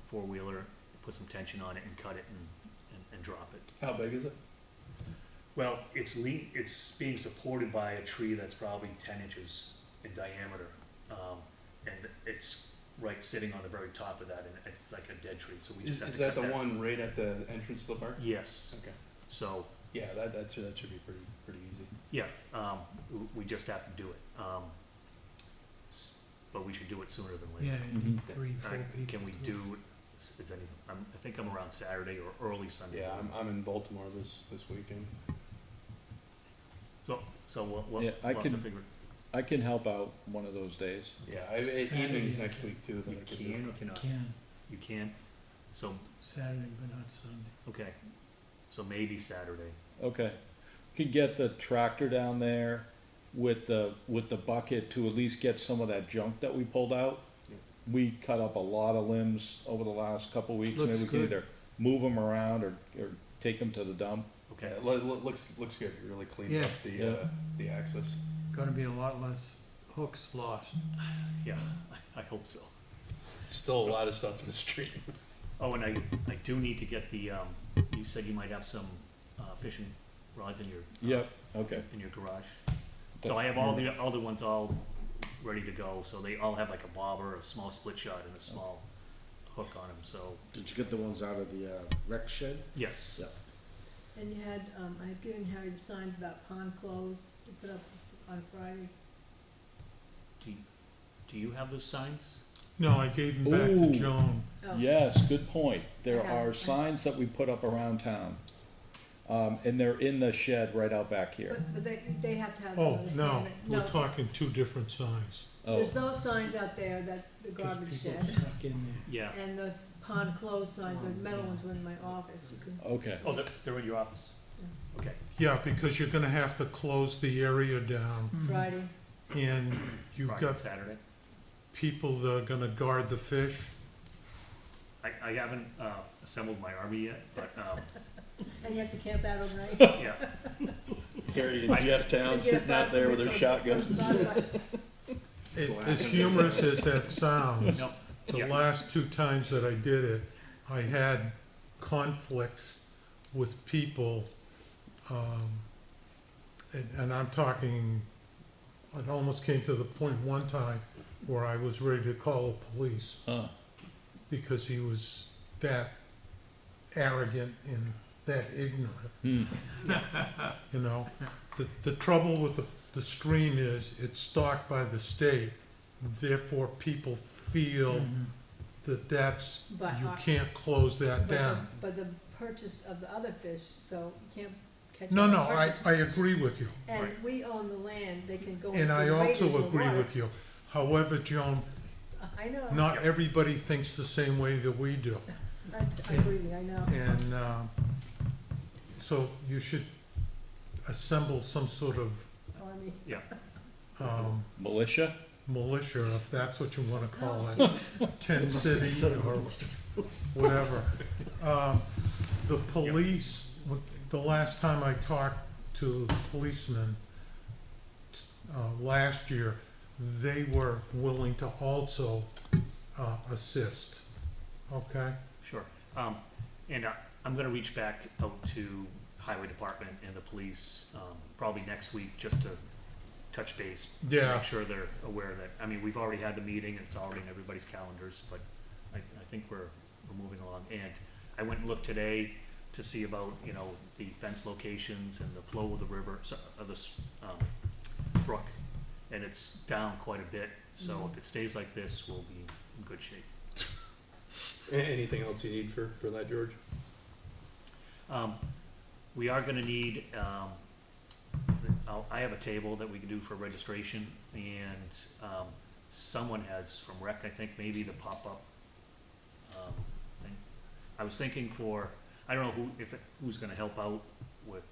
four-wheeler, put some tension on it and cut it and drop it. How big is it? Well, it's being supported by a tree that's probably 10 inches in diameter. And it's sitting on the very top of that, and it's like a dead tree, so we just have Is to that cut the one right at the entrance to the park? Yes, Okay. so, Yeah, that should be pretty easy. yeah, we just have to do it. But we should do it sooner than Yeah, later. you need 3-4 people. Can we do, I think I'm around Saturday or early Sunday. Yeah, I'm in Baltimore this weekend. So we'll Yeah, I have to can- figure. I can help out one of those days. Yeah, Saturday, evenings I next can. week too. That You I could do. can or cannot? Can, You can? So, Saturday, but not Sunday. okay, so maybe Saturday. Okay. Could get the tractor down there with the bucket to at least get some of that junk that we pulled out. Yeah. We cut up a lot of limbs over the last couple of weeks. Maybe Looks we can good. either move them around or take them to the dump. Yeah, Okay, it looks good. You really cleaned Yeah. up the access. Gonna be a lot less hooks lost. yeah, I hope so. Still a lot of stuff in the street. Oh, and I do need to get the, you said you might have some, fishing rods in your Yep, okay. in your garage. So I have all the other ones all ready to go, so they all have like a bobber, a small split shot, and a small hook on them, so, Did you get the ones out of the, rec shed? yes. Yeah. And you had, I had given Harry the signs about pond closed to put up on Friday. Do you have those signs? No, I gave them back Ooh. to Joan. Oh, Yes, good point. There I have- are signs that we put up around town. And they're in the shed right out back here. But they have to have. Oh, they no, can't- we're talking two different signs. Oh, There's those signs out there that, the garbage shed, Yeah. and the pond closed signs, the metal ones were in my office, you can, okay. Oh, they're in your office? Okay. Yeah, because you're gonna have to close the area down, Friday. and you've Friday, got Saturday? people that are gonna guard the fish. I haven't, assembled my army yet, but, And you have to camp out overnight. yeah. Harry and Jeff Town sitting out there with their shotguns. As humorous as that sounds, No, the yeah. last two times that I did it, I had conflicts with people, and I'm talking, it almost came to the point one time where I was ready to call the police because he was that arrogant and that ignorant. You know, the trouble with the stream is it's stocked by the state, therefore people feel that that's, But you our- can't close that down. But the purchase of the other fish, so you can't catch. No, all the no, purchase. I agree with you, And Right. we own the land, they can go. and I into the also wages of agree water. with you. However, Joan, I know, not everybody thinks the same way that we do. I agree, with you, I know. And, so you should assemble some sort of, Army. Yeah. Militia? militia, if that's what you wanna call it, tent city or whatever. The police, the last time I talked to policemen, last year, they were willing to also, assist, okay? Sure. And I'm gonna reach back out to Highway Department and the police, probably next week, just to touch base. Yeah. Make sure they're aware that, I mean, we've already had the meeting, it's already in everybody's calendars, but I think we're moving along. And I went and looked today to see about, you know, the fence locations and the flow of the river, of this, brook. And it's down quite a bit, so if it stays like this, we'll be in good shape. Anything else you need for that, George? We are gonna need, I have a table that we can do for registration, and, someone has from rec, I think, maybe the pop-up, thing. I was thinking I don't know who's gonna help out with,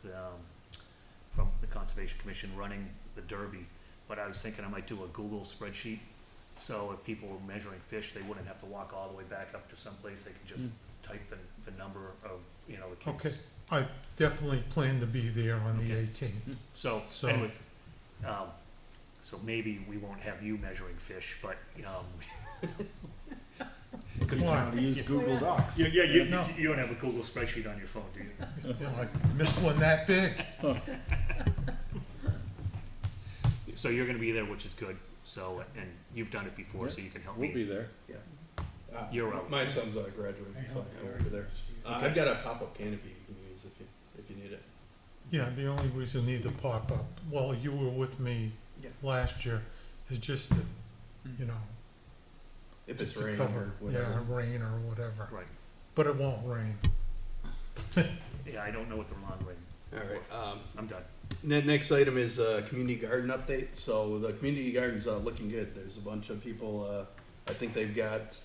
from the Conservation Commission running the Derby, but I was thinking I might do a Google spreadsheet, so if people were measuring fish, they wouldn't have to walk all the way back up to someplace, they could just type the number of, you know, the Okay, kids. I definitely plan to be there on the Okay. 18th. So So- anyways, so maybe we won't have you measuring fish, but, Because you're trying to use Google Docs. you No. you don't have a Google spreadsheet on your phone, do you? You know, I missed one that big. So you're gonna be there, which is good, so, and you've done it before, so you can help We'll be me. there. You're out. My son's graduating, so I'm over there. I've got a pop-up canopy you can use if you need it. Yeah, the only reason I need to pop up, well, you were with me Yeah. last year, is just that, you know, If just it's to raining cover, or yeah, whatever. rain or whatever. Right, But it won't rain. yeah, I don't know what the long range. All right, I'm done. Next item is community garden update. So the community garden's looking good. There's a bunch of people. I think they've got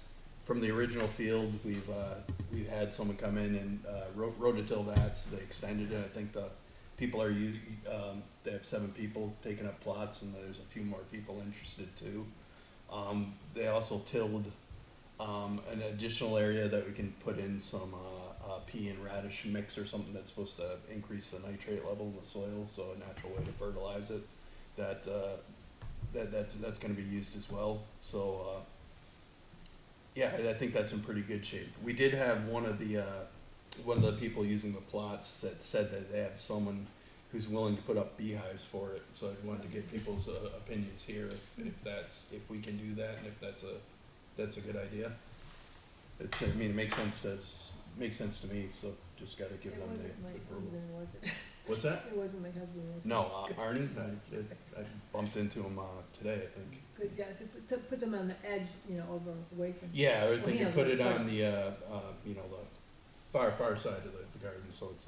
from the original field. We've had someone come in and rototill that. So they extended it. I think the people are they have 7 people taking up plots, and there's a few more people interested too. They also tilled an additional area that we can put in some pea and radish mix or something that's supposed to increase the nitrate level in the soil, so a natural way to fertilize it. That's going to be used as well. So yeah, I think that's in pretty good shape. We did have one of the people using the plots that said that they have someone who's willing to put up beehives for it, so I wanted to get people's, opinions here, if we can do that, and if that's a good idea. It's, I mean, it makes sense to me, so just gotta give It them wasn't my the approval. husband, was it? What's that? It wasn't my husband, was it? No, Arnie, I bumped into him, today, I think. Good, yeah, put them on the edge, you know, over, away from. Yeah, I Well, think he you knows put what- it on the, you know, the far side of the garden, so it's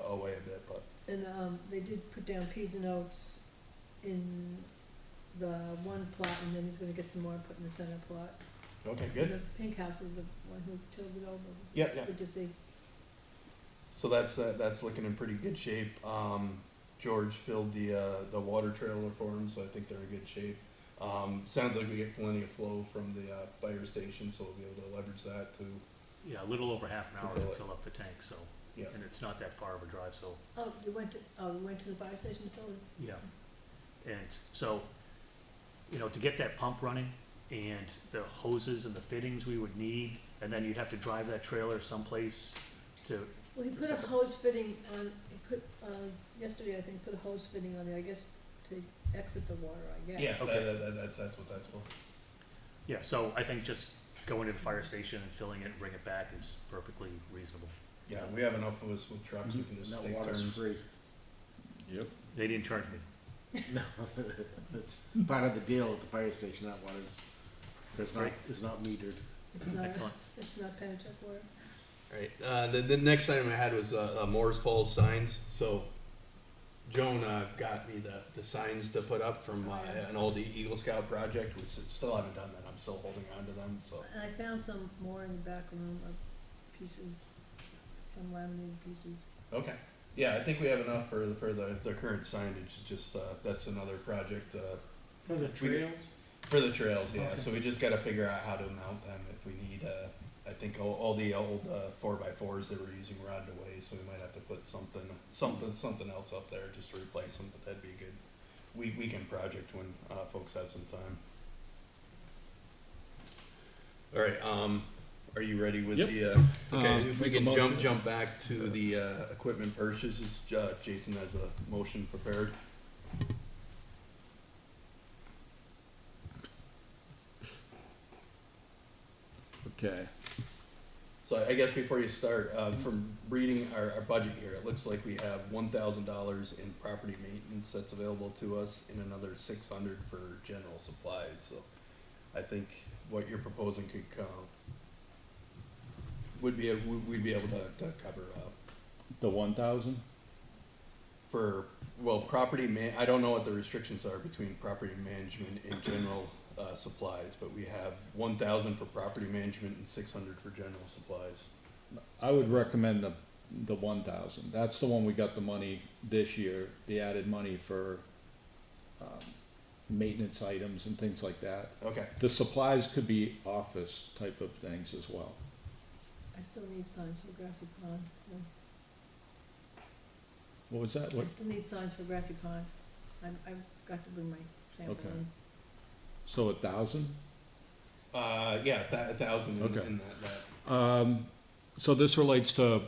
away a bit, but. And, they did put down peas and oats in the one plot, and then he's gonna get some more and put in the center plot. Okay, good. The pink house is the one who tilled it over. Yeah, It's yeah. Good to see. So that's looking in pretty good shape. George filled the water trailer for him, so I think they're in good shape. Sounds like we get plenty of flow from the fire station, so we'll be able to leverage that to, Yeah, a little over half an hour Fill to it. fill up the tank, so, yeah. and it's not that far of a drive, so, Oh, you went to the fire station to fill it? yeah. And so, you know, to get that pump running and the hoses and the fittings we would need, and then you'd have to drive that trailer someplace to, Well, he put a hose fitting on, he put, yesterday, I think, put a hose fitting on there, I guess, to exit the water, I guess. Yeah, Okay. that's what that's for. yeah, so I think just going to the fire station and filling it and bring it back is perfectly reasonable. Yeah, we have enough of us with trucks, we can just That take water's turns. free. Yep. They didn't charge me. No, that's part of the deal at the fire station, that water's, is not metered. It's not, Excellent. it's not Pennachuck water. Alright, the next item I had was, Moore's Falls signs, so Joan, got me the signs to put up from, an old Eagle Scout project, which I still haven't done that, I'm still holding on to them, so. And I found some more in the back room of pieces, some laminated pieces. Okay, yeah, I think we have enough for the current signage, just, that's another project, For the trails? for the trails, yeah, Okay. so we just gotta figure out how to mount them, if we need, I think all the old, 4x4s that we're using rotted away, so we might have to put something else up there just to replace them, but that'd be a good weekend project when, folks have some time. Alright, are you ready with Yep. the, okay, if we Make a can motion. jump back to the, equipment purchases, Jason has a motion prepared. Okay. So I guess before you start, from reading our budget here, it looks like we have $1,000 in property maintenance that's available to us and another $600 for general supplies, so I think what you're proposing could we'd be able to cover, The 1,000? for, well, I don't know what the restrictions are between property management and general, supplies, but we have 1,000 for property management and 600 for general supplies. I would recommend the 1,000. That's the one we got the money this year, the added money for, maintenance items and things like that. Okay, The supplies could be office type of things as well. I still need signs for Grassy Pond. No. What was that? I What? still need signs for Grassy Pond. I've got to bring my sample Okay. in. So 1,000? yeah, 1,000 Okay. in that. So this relates to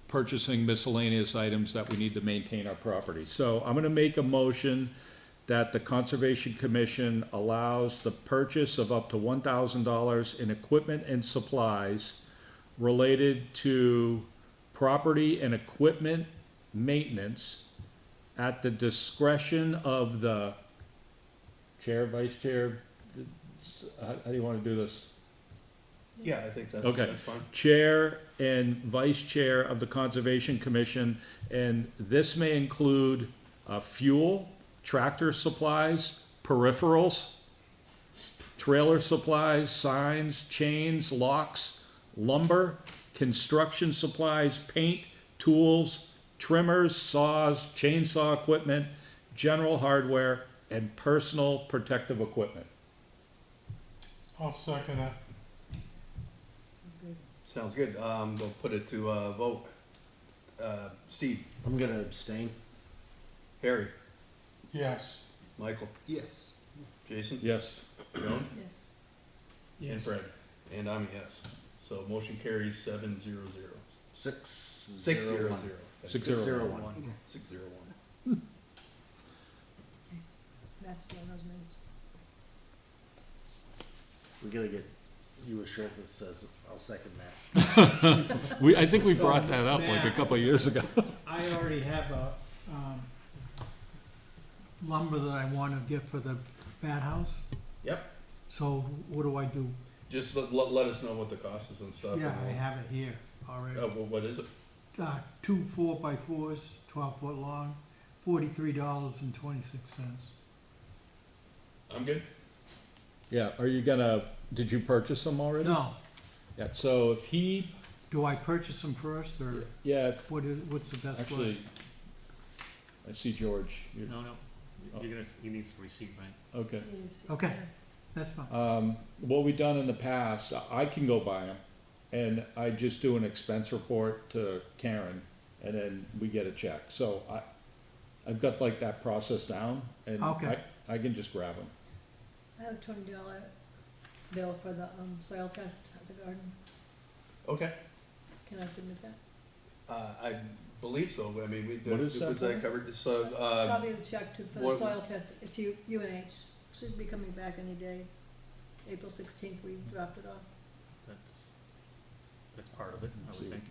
purchasing miscellaneous items that we need to maintain our property. So I'm gonna make a motion that the Conservation Commission allows the purchase of up to $1,000 in equipment and supplies related to property and equipment maintenance at the discretion of the chair, vice chair, how do you wanna do this? Yeah, I think that's, Okay. that's fine. Chair and vice chair of the Conservation Commission, and this may include, fuel, tractor supplies, peripherals, trailer supplies, signs, chains, locks, lumber, construction supplies, paint, tools, trimmers, saws, chainsaw equipment, general hardware, and personal protective equipment. I'll second it. Good. Sounds good. We'll put it to a vote. Steve, I'm gonna abstain. Harry, Yes. Michael, Yes. Jason, Yes. Joan, Yes. and Fred, and I'm a yes. So motion carries 7-0-0. 6 6-0-0. 6-0-1. 601. 6-0-1. That's doing those minutes. We gotta get you a shirt that says, I'll second that. I think we So, brought that up like a Matt- couple of years ago. I already have a, lumber that I wanna get for the bat house, Yep, so what do I do? just let us know what the cost is and stuff. Yeah, and I we'll- have it here already. Oh, well, what is it? 2 4x4s, 12 foot long, $43.26. I'm good. Yeah, did you purchase them already? No, Yeah, so if he, do I purchase them first, or yeah, what's the best way? actually, I see George. No, he needs the receipt, right? Okay. Okay. That's fine. What we've done in the past, I can go buy them, and I just do an expense report to Karen, and then we get a check. So I've got like that process down, and Okay. I can just grab them. I have a $20 bill for the, soil test at the garden. Okay. Can I submit that? I believe so. I mean, What is that was that for? covered? So, Copy of the check for the what- soil test to UNH. Should be coming back any day. April 16th, we dropped it off. That's part of it, I would think.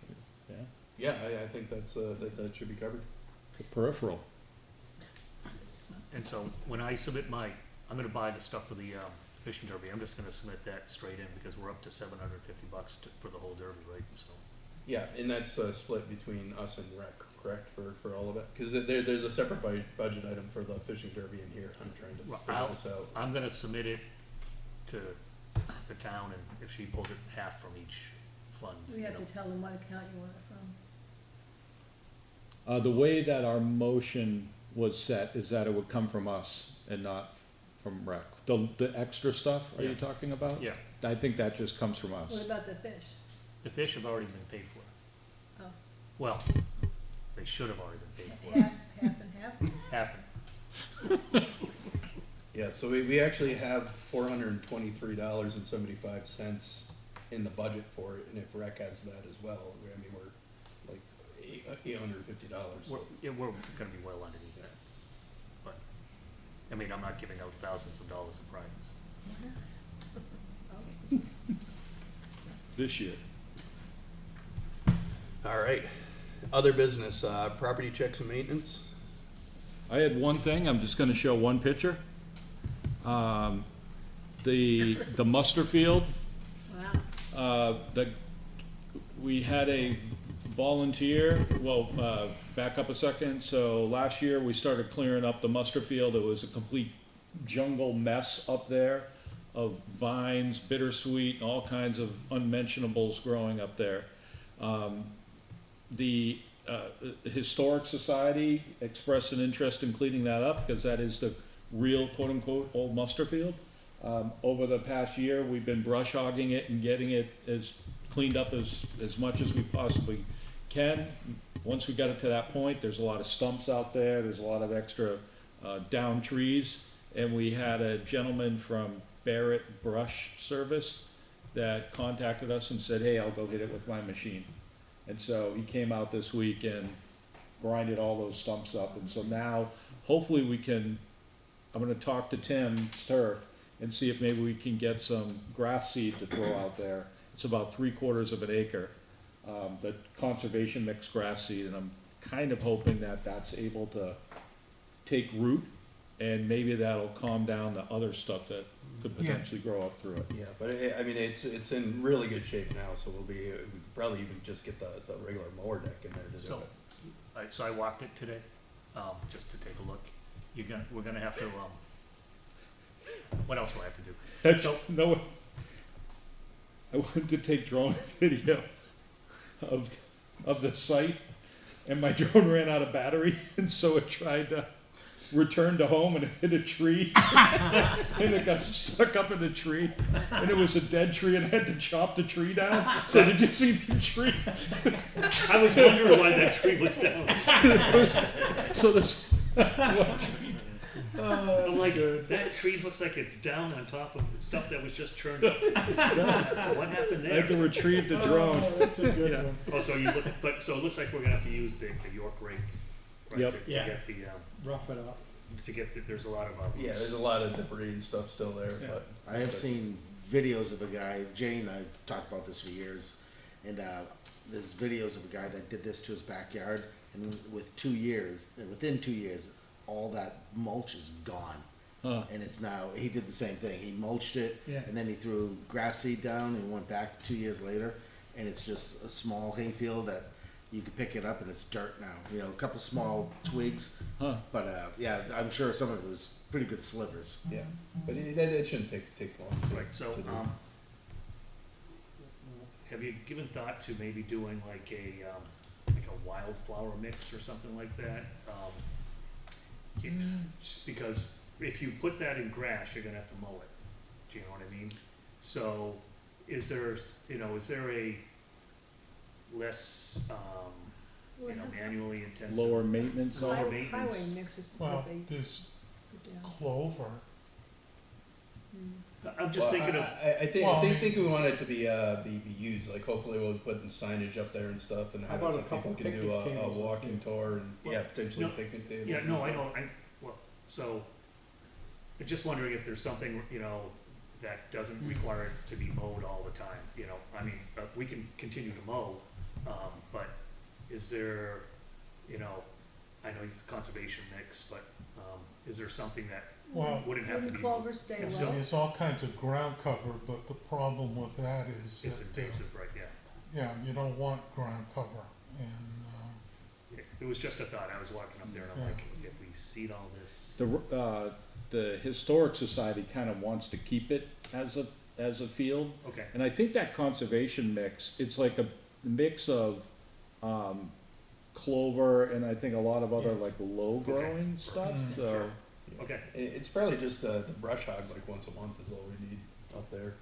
Yeah, yeah, I think that's, that should be covered. the peripheral. And so when I submit I'm gonna buy the stuff for the, fishing derby, I'm just gonna submit that straight in because we're up to $750 for the whole derby, right? So, Yeah, and that's split between us and rec, correct, for all of it? Because there's a separate budget item for the fishing derby in here. I'm trying to Well, figure this out. I'm gonna submit it to the town, and if she pulls it half from each fund, We you have know. to tell them what account you want it from. The way that our motion was set is that it would come from us and not from rec. The extra stuff, are you Yeah. talking about? Yeah, I think that just comes from us. What about the fish? the fish have already been paid for. Oh. Well, they should have already been paid for. Half and half? Half. Yeah, so we actually have $423.75 in the budget for it, and if rec has that as well, I mean, we're like $850. We're gonna be well underneath that. But, I mean, I'm not giving out thousands of dollars in prizes. This year. All right. Other business, property checks and maintenance. I had one thing, I'm just gonna show one picture. The muster field, Wow. we had a volunteer, back up a second, so last year we started clearing up the muster field, it was a complete jungle mess up there of vines, bittersweet, and all kinds of unmentionables growing up there. The Historic Society expressed an interest in cleaning that up, because that is the real quote-unquote old muster field. Over the past year, we've been brush hogging it and getting it as cleaned up as much as we possibly can. Once we got it to that point, there's a lot of stumps out there, there's a lot of extra down trees, and we had a gentleman from Barrett Brush Service that contacted us and said, hey, I'll go hit it with my machine. And so he came out this week and grinded all those stumps up, and so now, hopefully I'm gonna talk to Tim Turf and see if maybe we can get some grass seed to throw out there. It's about 3/4 of an acre, the conservation mixed grass seed, and I'm kind of hoping that that's able to take root, and maybe that'll calm down the other stuff that could Yeah. potentially grow up through it. Yeah, but I mean, it's in really good shape now, so we probably even just get the regular mower deck in there to do So, it. so I walked it today, just to take a look. We're gonna have to, what else do I have to do? That's, So- no, I went to take drone video of the site, and my drone ran out of battery, and so it tried to return to home, and it hit a tree, and it got stuck up in the tree, and it was a dead tree, and I had to chop the tree down. So did you see the tree? I was wondering why that tree was down. So this, I'm like, that tree looks like it's down on top of stuff that was just churned up. What happened I had to there? retrieve the drone. That's a good Yeah. one. Oh, so it looks like we're gonna have to use the York rake right, Yep. to Yeah. get the, Rough it up. there's a lot of, Yeah, there's a lot of debris and stuff still there, Yeah. but. I have seen videos of a guy, Jane, I've talked about this for years, and there's videos of a guy that did this to his backyard, and within 2 years, all that mulch is gone. Huh. And it's now, he did the same thing, he mulched it, Yeah. and then he threw grass seed down and went back 2 years later, and it's just a small hayfield that you can pick it up and it's dirt now, a couple small twigs, Huh. but yeah, I'm sure some of it was pretty good slivers. Yeah, but it shouldn't take long. right, so, to do. have you given thought to maybe doing like a wildflower mix or something like that? Just because if you put that in grass, you're gonna have to mow it, do you know what I mean? So, is there a less, manually intensive? Lower maintenance on Lower it? maintenance. Highway mixes Well, what they there's put down. clover. I'm just thinking of, I think, Well, I I think, mean- think we want it to be used, like hopefully we'll put signage up there and stuff and How have about it a so people couple can do a picnic tables? walking tour and, Well, yeah, potentially no, picnic tables. yeah, and no, I stuff. know, so, I'm just wondering if there's something, that doesn't require it to be mowed all the time, I mean, we can continue to mow, but is there, I know it's conservation mix, but, is there something that Well, wouldn't have to Wouldn't be? clover stay It's low? still- there's all kinds of ground cover, but the problem with that is It's that, invasive, right, yeah. yeah, you don't want ground cover, and, It was just a thought, I was walking up there and I'm Yeah. like, if we seed all this, The Historic Society kind of wants to keep it as a field. okay, And I think that conservation mix, it's like a mix of, clover and I think a lot of other Yeah. like low growing stuff, Mm. so. Sure. okay, It's probably just the brush hog like once a month is all we need up there.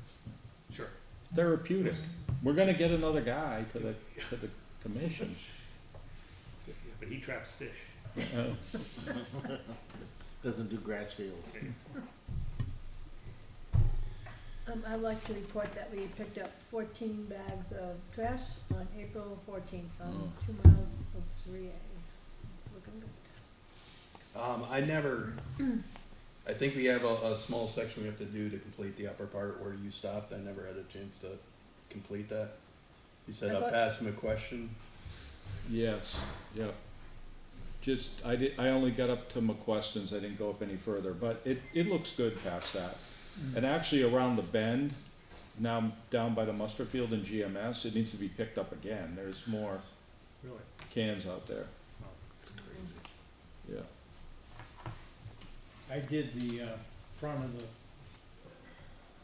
sure. Therapeutic. We're gonna get another guy to the commission. Yeah, but he traps fish. Doesn't do grass fields. I'd like to report that we picked up 14 bags of trash on April 14th on 2 miles of 3A. It's looking good. I think we have a small section we have to do to complete the upper part where you stopped. I never had a chance to complete that. You said I up thought- past McQuestion. Yes, yeah. I only got up to McQuestion's, I didn't go up any further, but it looks good past that. And actually around the bend, now down by the muster field in GMS, it needs to be picked up again. There's more Really? cans out there, It's crazy. yeah. I did the, front of the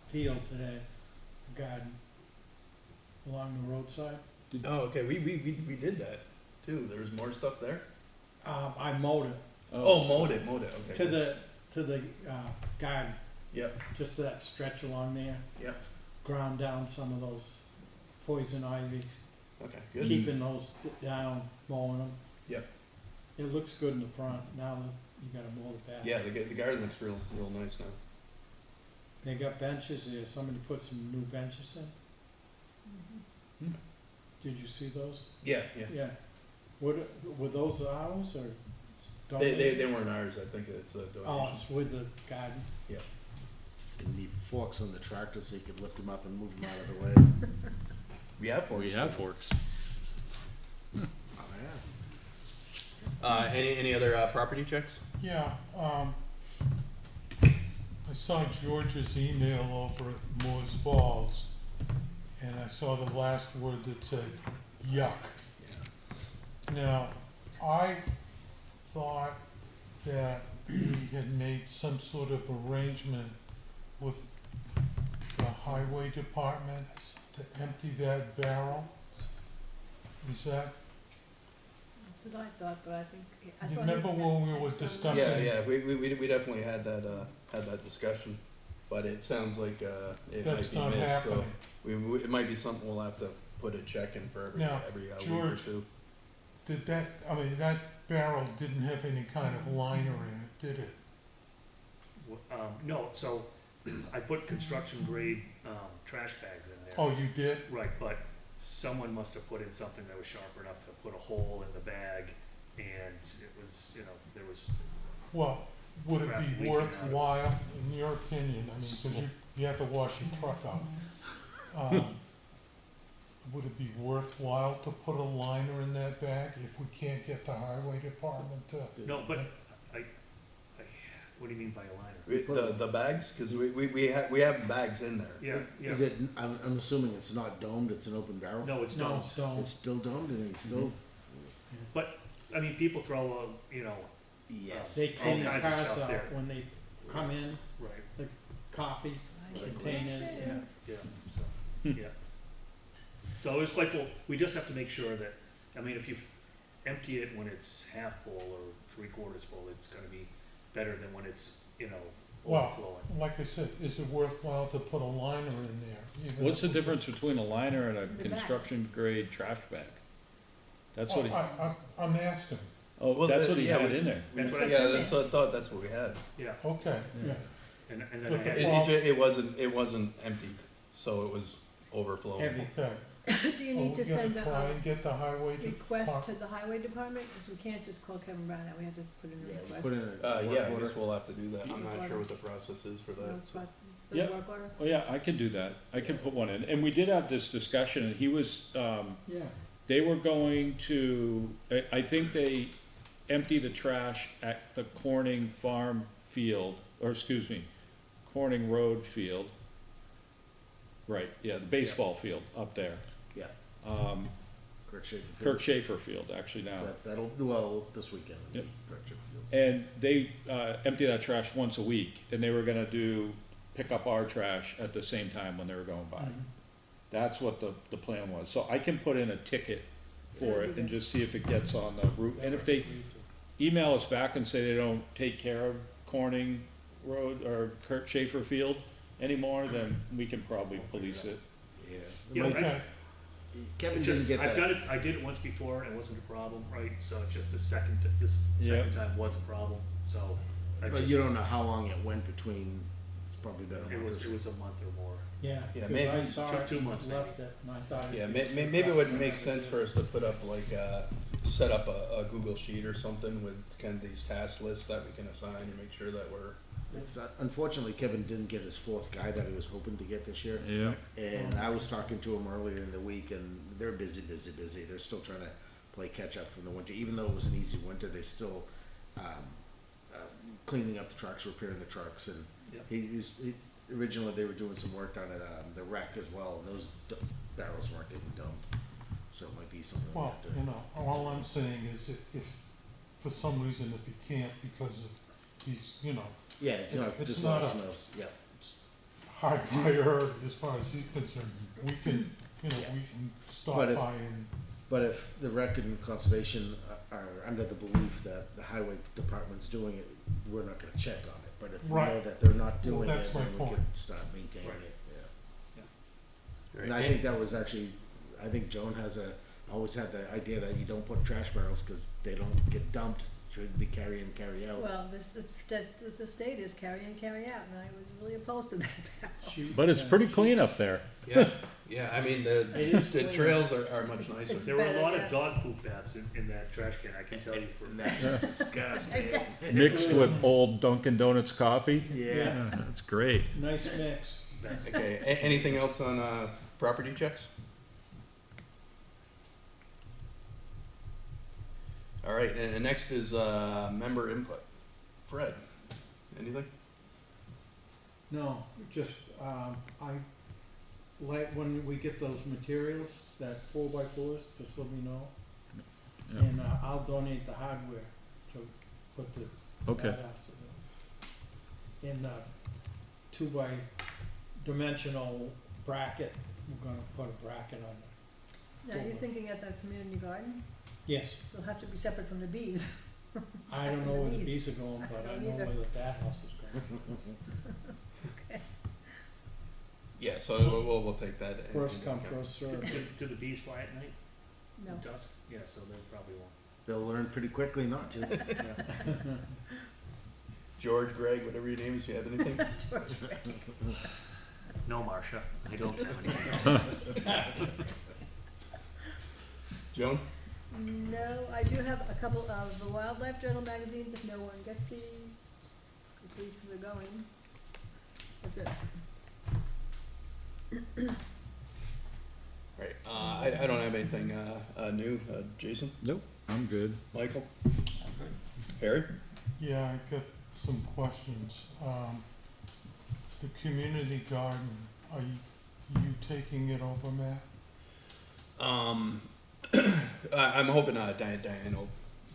field today, the garden, along the roadside. Oh, okay. We did that too. There was more stuff there. I mowed it Mowed it. Okay. to the garden, Yep. just to that stretch along there. Yep. Ground down some of those poison ivy, Okay. Good. keeping those down, mowing them. Yep. It looks good in the front, now that you gotta mow the back. Yeah. The garden looks real nice now. They got benches there, somebody put some new benches in. Hmm. Did you see those? Yeah. Yeah. Were those ours or? They donated? weren't ours. I think it's a donation. Oh, it's with the garden. You need forks on the tractor so you can lift them up and move them out of the way. We have forks. We have forks. Oh, yeah. Any other property checks? yeah, I saw George's email over at Moore's Falls, and I saw the last word that said, yuck. Now, I thought that we had made some sort of arrangement with the highway department to empty that barrel. Is that, That's what I thought, but I think. I you thought remember he- when we were so- discussing? Yeah. We definitely had that discussion, but it sounds like it That's might not be missed. So happening. it might be something we'll have to put a check in for every Now, week or George, two. Did that, that barrel didn't have any kind of liner in it, did it? No, so I put construction grade, trash bags in there. Oh, you did? Right, but someone must have put in something that was sharp enough to put a hole in the bag and it was, you know, there was, Well, would it Crap be leaking out of it. worthwhile, in your opinion, I mean, cause you have to wash your truck out. Would it be worthwhile to put a liner in that bag if we can't get the highway department to? no, but I, what do you mean by a liner? The bags, cause we have bags in there. Yeah, yeah. Is it, I'm assuming it's not domed, it's an open barrel? No, it's No, not. it's don't. It's still domed and it's still, But, I mean, people throw, you know, yes. They clean kinds cars of stuff out there. when they come in, right, the coffee containers, yeah. yeah, so, yeah. So it was quite full. We just have to make sure that, I mean, if you empty it when it's half full or 3/4 full, it's gonna be better than when it's, you know, Well, overflowing. like I said, is it worthwhile to put a liner in there? even What's the if- difference between a liner and a The bag. construction grade trash bag? That's what he, I'm asking, oh, Well, that's what he yeah, had we- in there. That's what I, Yeah, that's what I thought, that's what we had. yeah, okay. Yeah. and then But I the had, It wasn't emptied, so it was overflowing. Heavy. Okay. Do you need to send Are we gonna try a and get the highway request to department? the highway department? Because we can't just call Kevin Brown out, we have to put in a Yeah, you request. put in a Yeah, work I order. guess we'll have to do that. I'm Work not sure order. what the process is for that. so. The Yeah. work order? Oh, yeah, I can do that. I can put one in. And we did have this discussion, and he was, Yeah. they were going to, I think they empty the trash at the Corning Farm Field, or excuse me, Corning Road Field. Right, yeah, the baseball field up there. Yeah, Um, Kirk Schaefer. Kirk Schaefer Field, actually now. That'll do well this weekend. Yep. Kirk Schaefer Fields. And they, empty that trash once a week, and they were gonna pick up our trash at the same time when they were going by. Mhm. That's what the plan was. So I can put in a ticket for it and just see if it gets on the route. And if they email us back and say they don't take care of Corning Road or Kirk Schaefer Field anymore, then we can probably police it. Yeah. Yeah, Mike, Okay, Kevin just, didn't get I've that. done it, I did it once before, and it wasn't a problem, right? So it's just this second Yeah. time was a problem, so. I But just- you don't know how long it went between, it's probably been a It month or was, it so. was a month or more. Yeah, Yeah, cause maybe I saw it, 2 months left it, and I thought. Yeah, maybe it would make sense for us to put up like, set up a Google sheet or something with kind of these task lists that we can assign and make sure that we're. Unfortunately, Kevin didn't get his fourth guy that he was hoping to get this year. Yeah. And I was talking to him earlier in the week, and they're busy. They're still trying to play catch up from the winter. Even though it was an easy winter, they still cleaning up the trucks, repairing the trucks, and Yep. originally they were doing some work down at the wreck as well. And those barrels weren't getting dumped, so it might be something we well, have to. you know, all I'm saying is if for some reason, if he can't because of, he's, you know, Yeah, if you know, it's just not let us a- know. Yeah. Just- high priority as far as he's concerned, we can, you know, Yeah. we can But stop if- by and, But if the rec and conservation are under the belief that the highway department's doing it, we're not gonna check on it. But if we know Right. that they're not Well, doing that's it, my then we point. can start maintaining Right. it, yeah. Right. And I think that was actually, I think Joan always had the idea that you don't put trash barrels, cause they don't get dumped, should be carry in, carry out. Well, the state is carry in, carry out, and I was really opposed to that. Shoot, But it's yeah, pretty shoot. clean up there. Yeah, I mean, It is the clean. trails are much It's- nicer. it's There were a better, lot yeah. of dog poop babs in that trash can, I can tell you for. And that's disgusting. Mixed with old Dunkin' Donuts coffee. Yeah. That's great. Nice mix. Best. Okay, anything else on, property checks? All right, and next is, member input. Fred, anything? No, just, I like when we get those materials, that 4x4s, just let me know. Yeah. And, I'll donate the hardware to put the. Okay. badass in it. And, 2x dimensional bracket, we're gonna put a bracket on it. Now, you're thinking at the community garden, Yes, so it'll have to be separate from the bees. I don't That's know in the where the bees. bees are going, but I don't know either. where the bat house is going. Yeah, so we'll take that. First come, Okay. first served. Do the bees fly at night, No. at dusk? Yeah, so they probably won't. They'll learn pretty quickly not to. Yeah. George, Greg, whatever your name is, you have anything? No, Marcia, I don't have anything. Joan? No, I do have a couple of the Wildlife Journal magazines, if no one gets these, complete for the going. That's it. Right, I don't have anything, new, Jason, Nope, I'm good. Michael? Harry? Yeah, I got some questions. The community garden, are you taking it over, Matt? I'm hoping, Diane will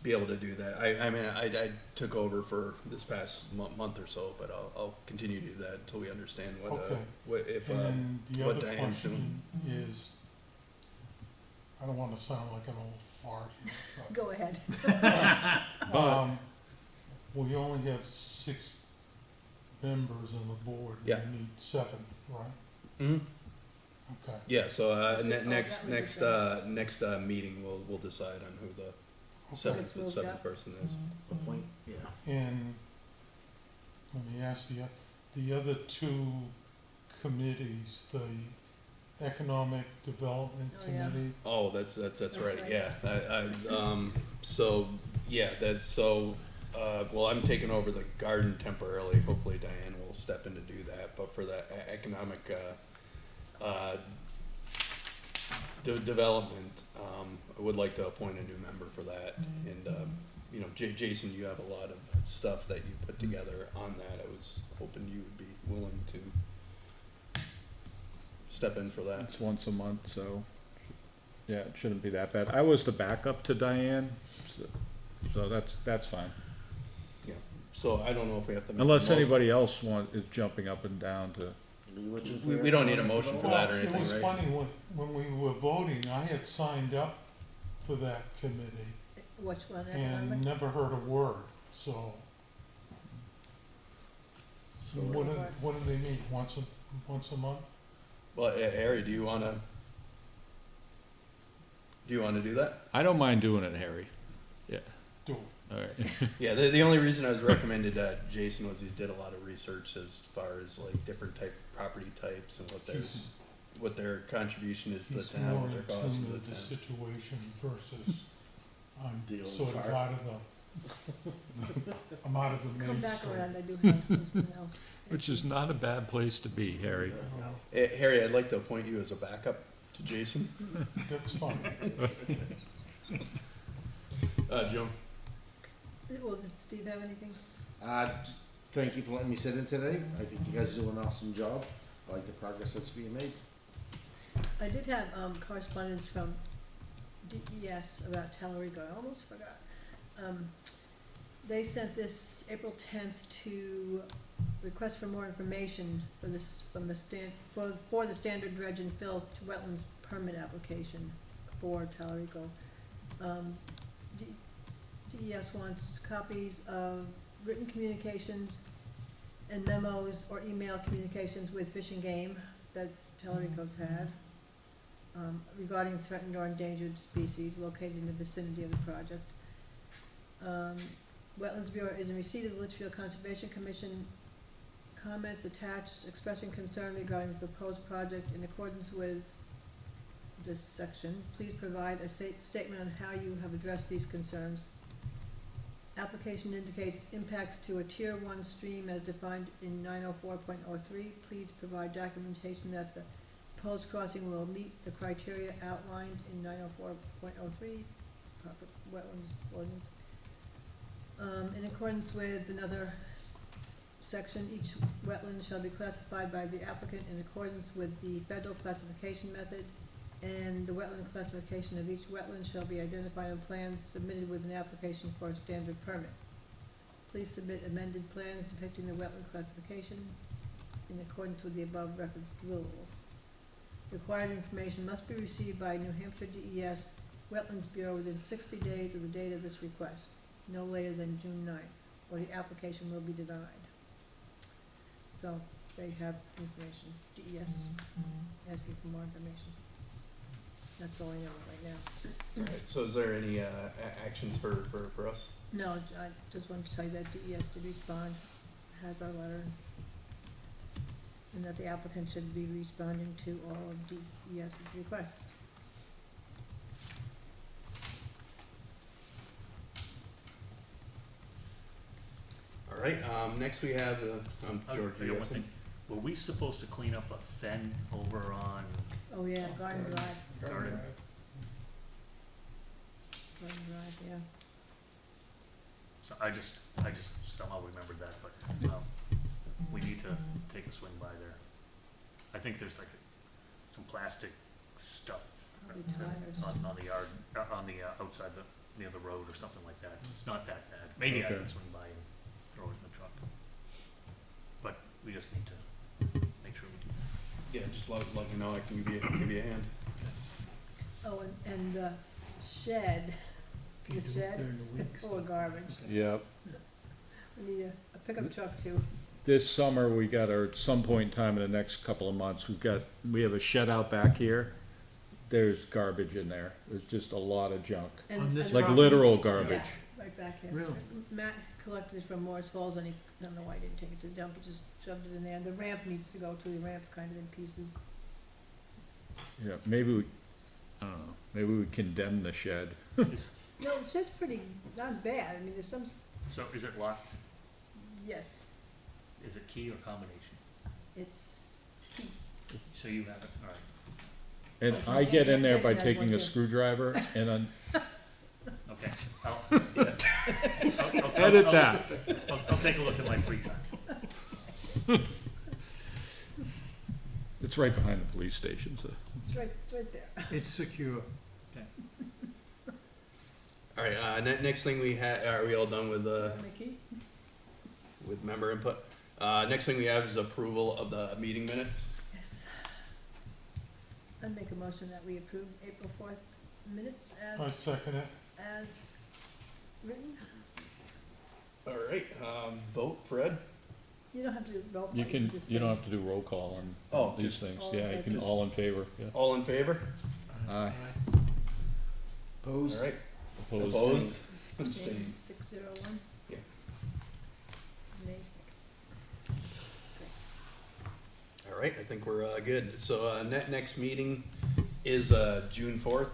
be able to do that. I mean, I took over for this past month or so, but I'll continue to do that until we understand Okay. if, And then the what other Diane's doing. question is, I don't wanna sound like an old fart here, Go ahead. but, we only have 6 members on the board. Yeah. We need 7th, right? Mhm. Okay. Yeah, so, that next, was the next meeting, we'll decide on who the Okay. It's moved seventh up. person is. Appoint, yeah. And let me ask the other 2 committees, the Economic Development Oh, yeah. Committee. Oh, that's That's right, right. yeah, so, yeah, well, I'm taking over the garden temporarily, hopefully Diane will step in to do that, but for the economic, development, I would like to appoint a new member for that, and, you know, Jason, you have a lot of stuff that you put together on that, I was hoping you would be willing to step in for that. It's once a month, so, yeah, it shouldn't be that bad. I was the backup to Diane, so that's fine. Yeah, so I don't know if we have to. make a Unless mo- anybody else is jumping up and down to, We don't need a motion for that or Well, anything, it was right? funny, when we were voting, I had signed up for that committee Which one, and economic? never heard a word, so. What do they meet, once a month? Well, Harry, do you wanna do that? I don't mind doing it, Harry. Yeah, Do it. all right. Yeah, the only reason I was recommended Jason was he did a lot of research as far as like different property types and what their contribution is to the He's town, more what in their cost tune to with the the town. situation versus I'm The old sort of fart. out of I'm out of the Come back mainstream. around, I do have something else. Which is not a bad place to be, Harry. Harry, I'd like to appoint you as a backup to Jason. That's fine. Joan? Well, did Steve have anything? Thank you for letting me sit in today. I think you guys do an awesome job. I like the progress that's being made. I did have, correspondence from DES about Tellerico, I almost forgot. They sent this April 10th to request for more information for this, from the for the standard dredge and fill to wetlands permit application for Tellerico. DES wants copies of written communications and memos or email communications with Fish and Game that Tellerico's had, regarding threatened or endangered species located in the vicinity of the project. Wetlands Bureau is in receipt of the Litchfield Conservation Commission comments attached expressing concern regarding the proposed project in accordance with this section. Please provide a statement on how you have addressed these concerns. Application indicates impacts to a Tier 1 stream as defined in 904.03. Please provide documentation that the proposed crossing will meet the criteria outlined in 904.03, it's proper wetlands ordinance. In accordance with another section, each wetland shall be classified by the applicant in accordance with the federal classification method, and the wetland classification of each wetland shall be identified on plans submitted with an application for a standard permit. Please submit amended plans depicting the wetland classification in accordance with the above referenced rule. Required information must be received by New Hampshire DES Wetlands Bureau within 60 days of the date of this request, no later than June 9th, or the application will be denied. So, they have information, DES asking for more information. That's all I know right now. Alright, so is there any, actions for us? No, I just wanted to tell you that DES did respond, has our letter, and that the applicant should be responding to all of DES's requests. right, next we have, George, I you got have one some? thing. Were we supposed to clean up a fen over on Oh, yeah, Garden Drive, Garden? Garden Drive, yeah. So I just somehow remembered that, but, we need to take a swing by there. I think there's like some plastic stuff Probably tires. on the yard, on the, outside near the road or something like that. It's not that bad. Maybe I Okay. can swing by and throw it in the truck. But we just need to make sure we do that. Yeah, just let me know, I can give you a hand. Oh, and the shed, the People shed during the is week. full of garbage. Yep. We need a pickup truck too. This summer, we got, or at some point in time in the next couple of months, we have a shed out back here. There's garbage in there. There's just a lot of junk. On this Like property? literal garbage. Yeah, right back here. Really? Matt collected it from Morris Falls and he, I don't know why he didn't take it to the dump, he just shoved it in there. The ramp needs to go too, the ramp's kind of in pieces. Yeah, maybe we, I don't know, maybe we condemn the shed. Is- No, the shed's pretty, not bad, I mean, there's some, So is it locked? yes, Is it key or combination? it's key. So you have it, alright. And So I get in there by Jason has taking one a too. screwdriver and then Okay. I'll edit that. I'll take a look at my free time. It's right behind the police station, so. It's right there. It's secure. All right, next thing we had, are we all done with, My key? with member input? Next thing we have is approval of the meeting minutes. Yes. I'd make a motion that we approve April 4th's minutes I as, second it. as written. All right, vote, Fred? You don't have to vote. You but can, just you say- don't have to do roll call on Oh, these just things. all Yeah, in you can, favor. all in favor, yeah. All in favor? Aye. All Opposed? right, Opposed? opposed? Abstain, Abstained. 601. Yeah. Nay, second. All right, I think we're good. So next meeting is June 4th.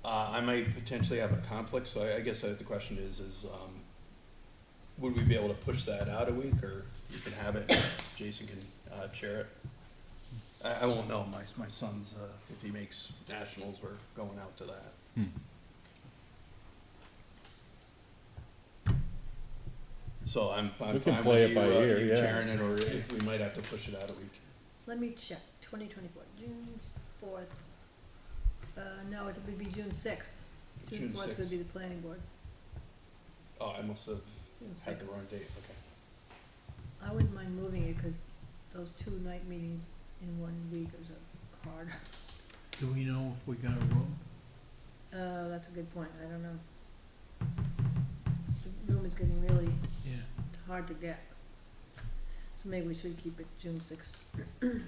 I might potentially have a conflict, so I guess the question is would we be able to push that out a week, or you can have it, Jason can chair it? I won't know, my son's, if he makes nationals, we're going out to that. Hmm. So I'm We can fine play with it by ear, you yeah. chairing it, or if we might have to push it out a week. Let me check, 2024, June 4th. No, it would be June 6th. June June 4th would 6th. be the planning board. Oh, I must have June had the 6th. wrong date, okay. I wouldn't mind moving it, cause those 2 night meetings in 1 week is hard. Do we know if we got a room? That's a good point, I don't know. The room is getting really Yeah. hard to get. So maybe we should keep it June 6th. June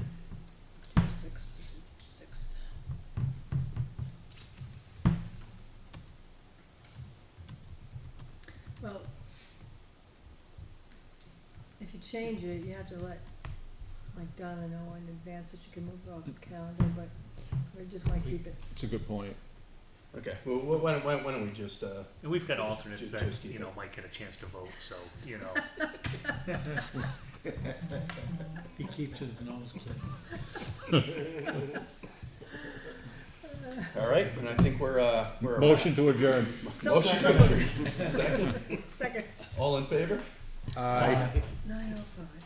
6th. Well, if you change it, you have to let, like Donna know in advance so she can move it off the calendar, but we just wanna keep it. It's a good point. Okay, well, why don't we just, And we've got alternates that, Just keep you know, it. might get a chance to vote, so, you know. He keeps his nose clean. all right, and I think we're. Motion to adjourn. Motion to adjourn. Second, Second, all in favor? Aye. 9:05.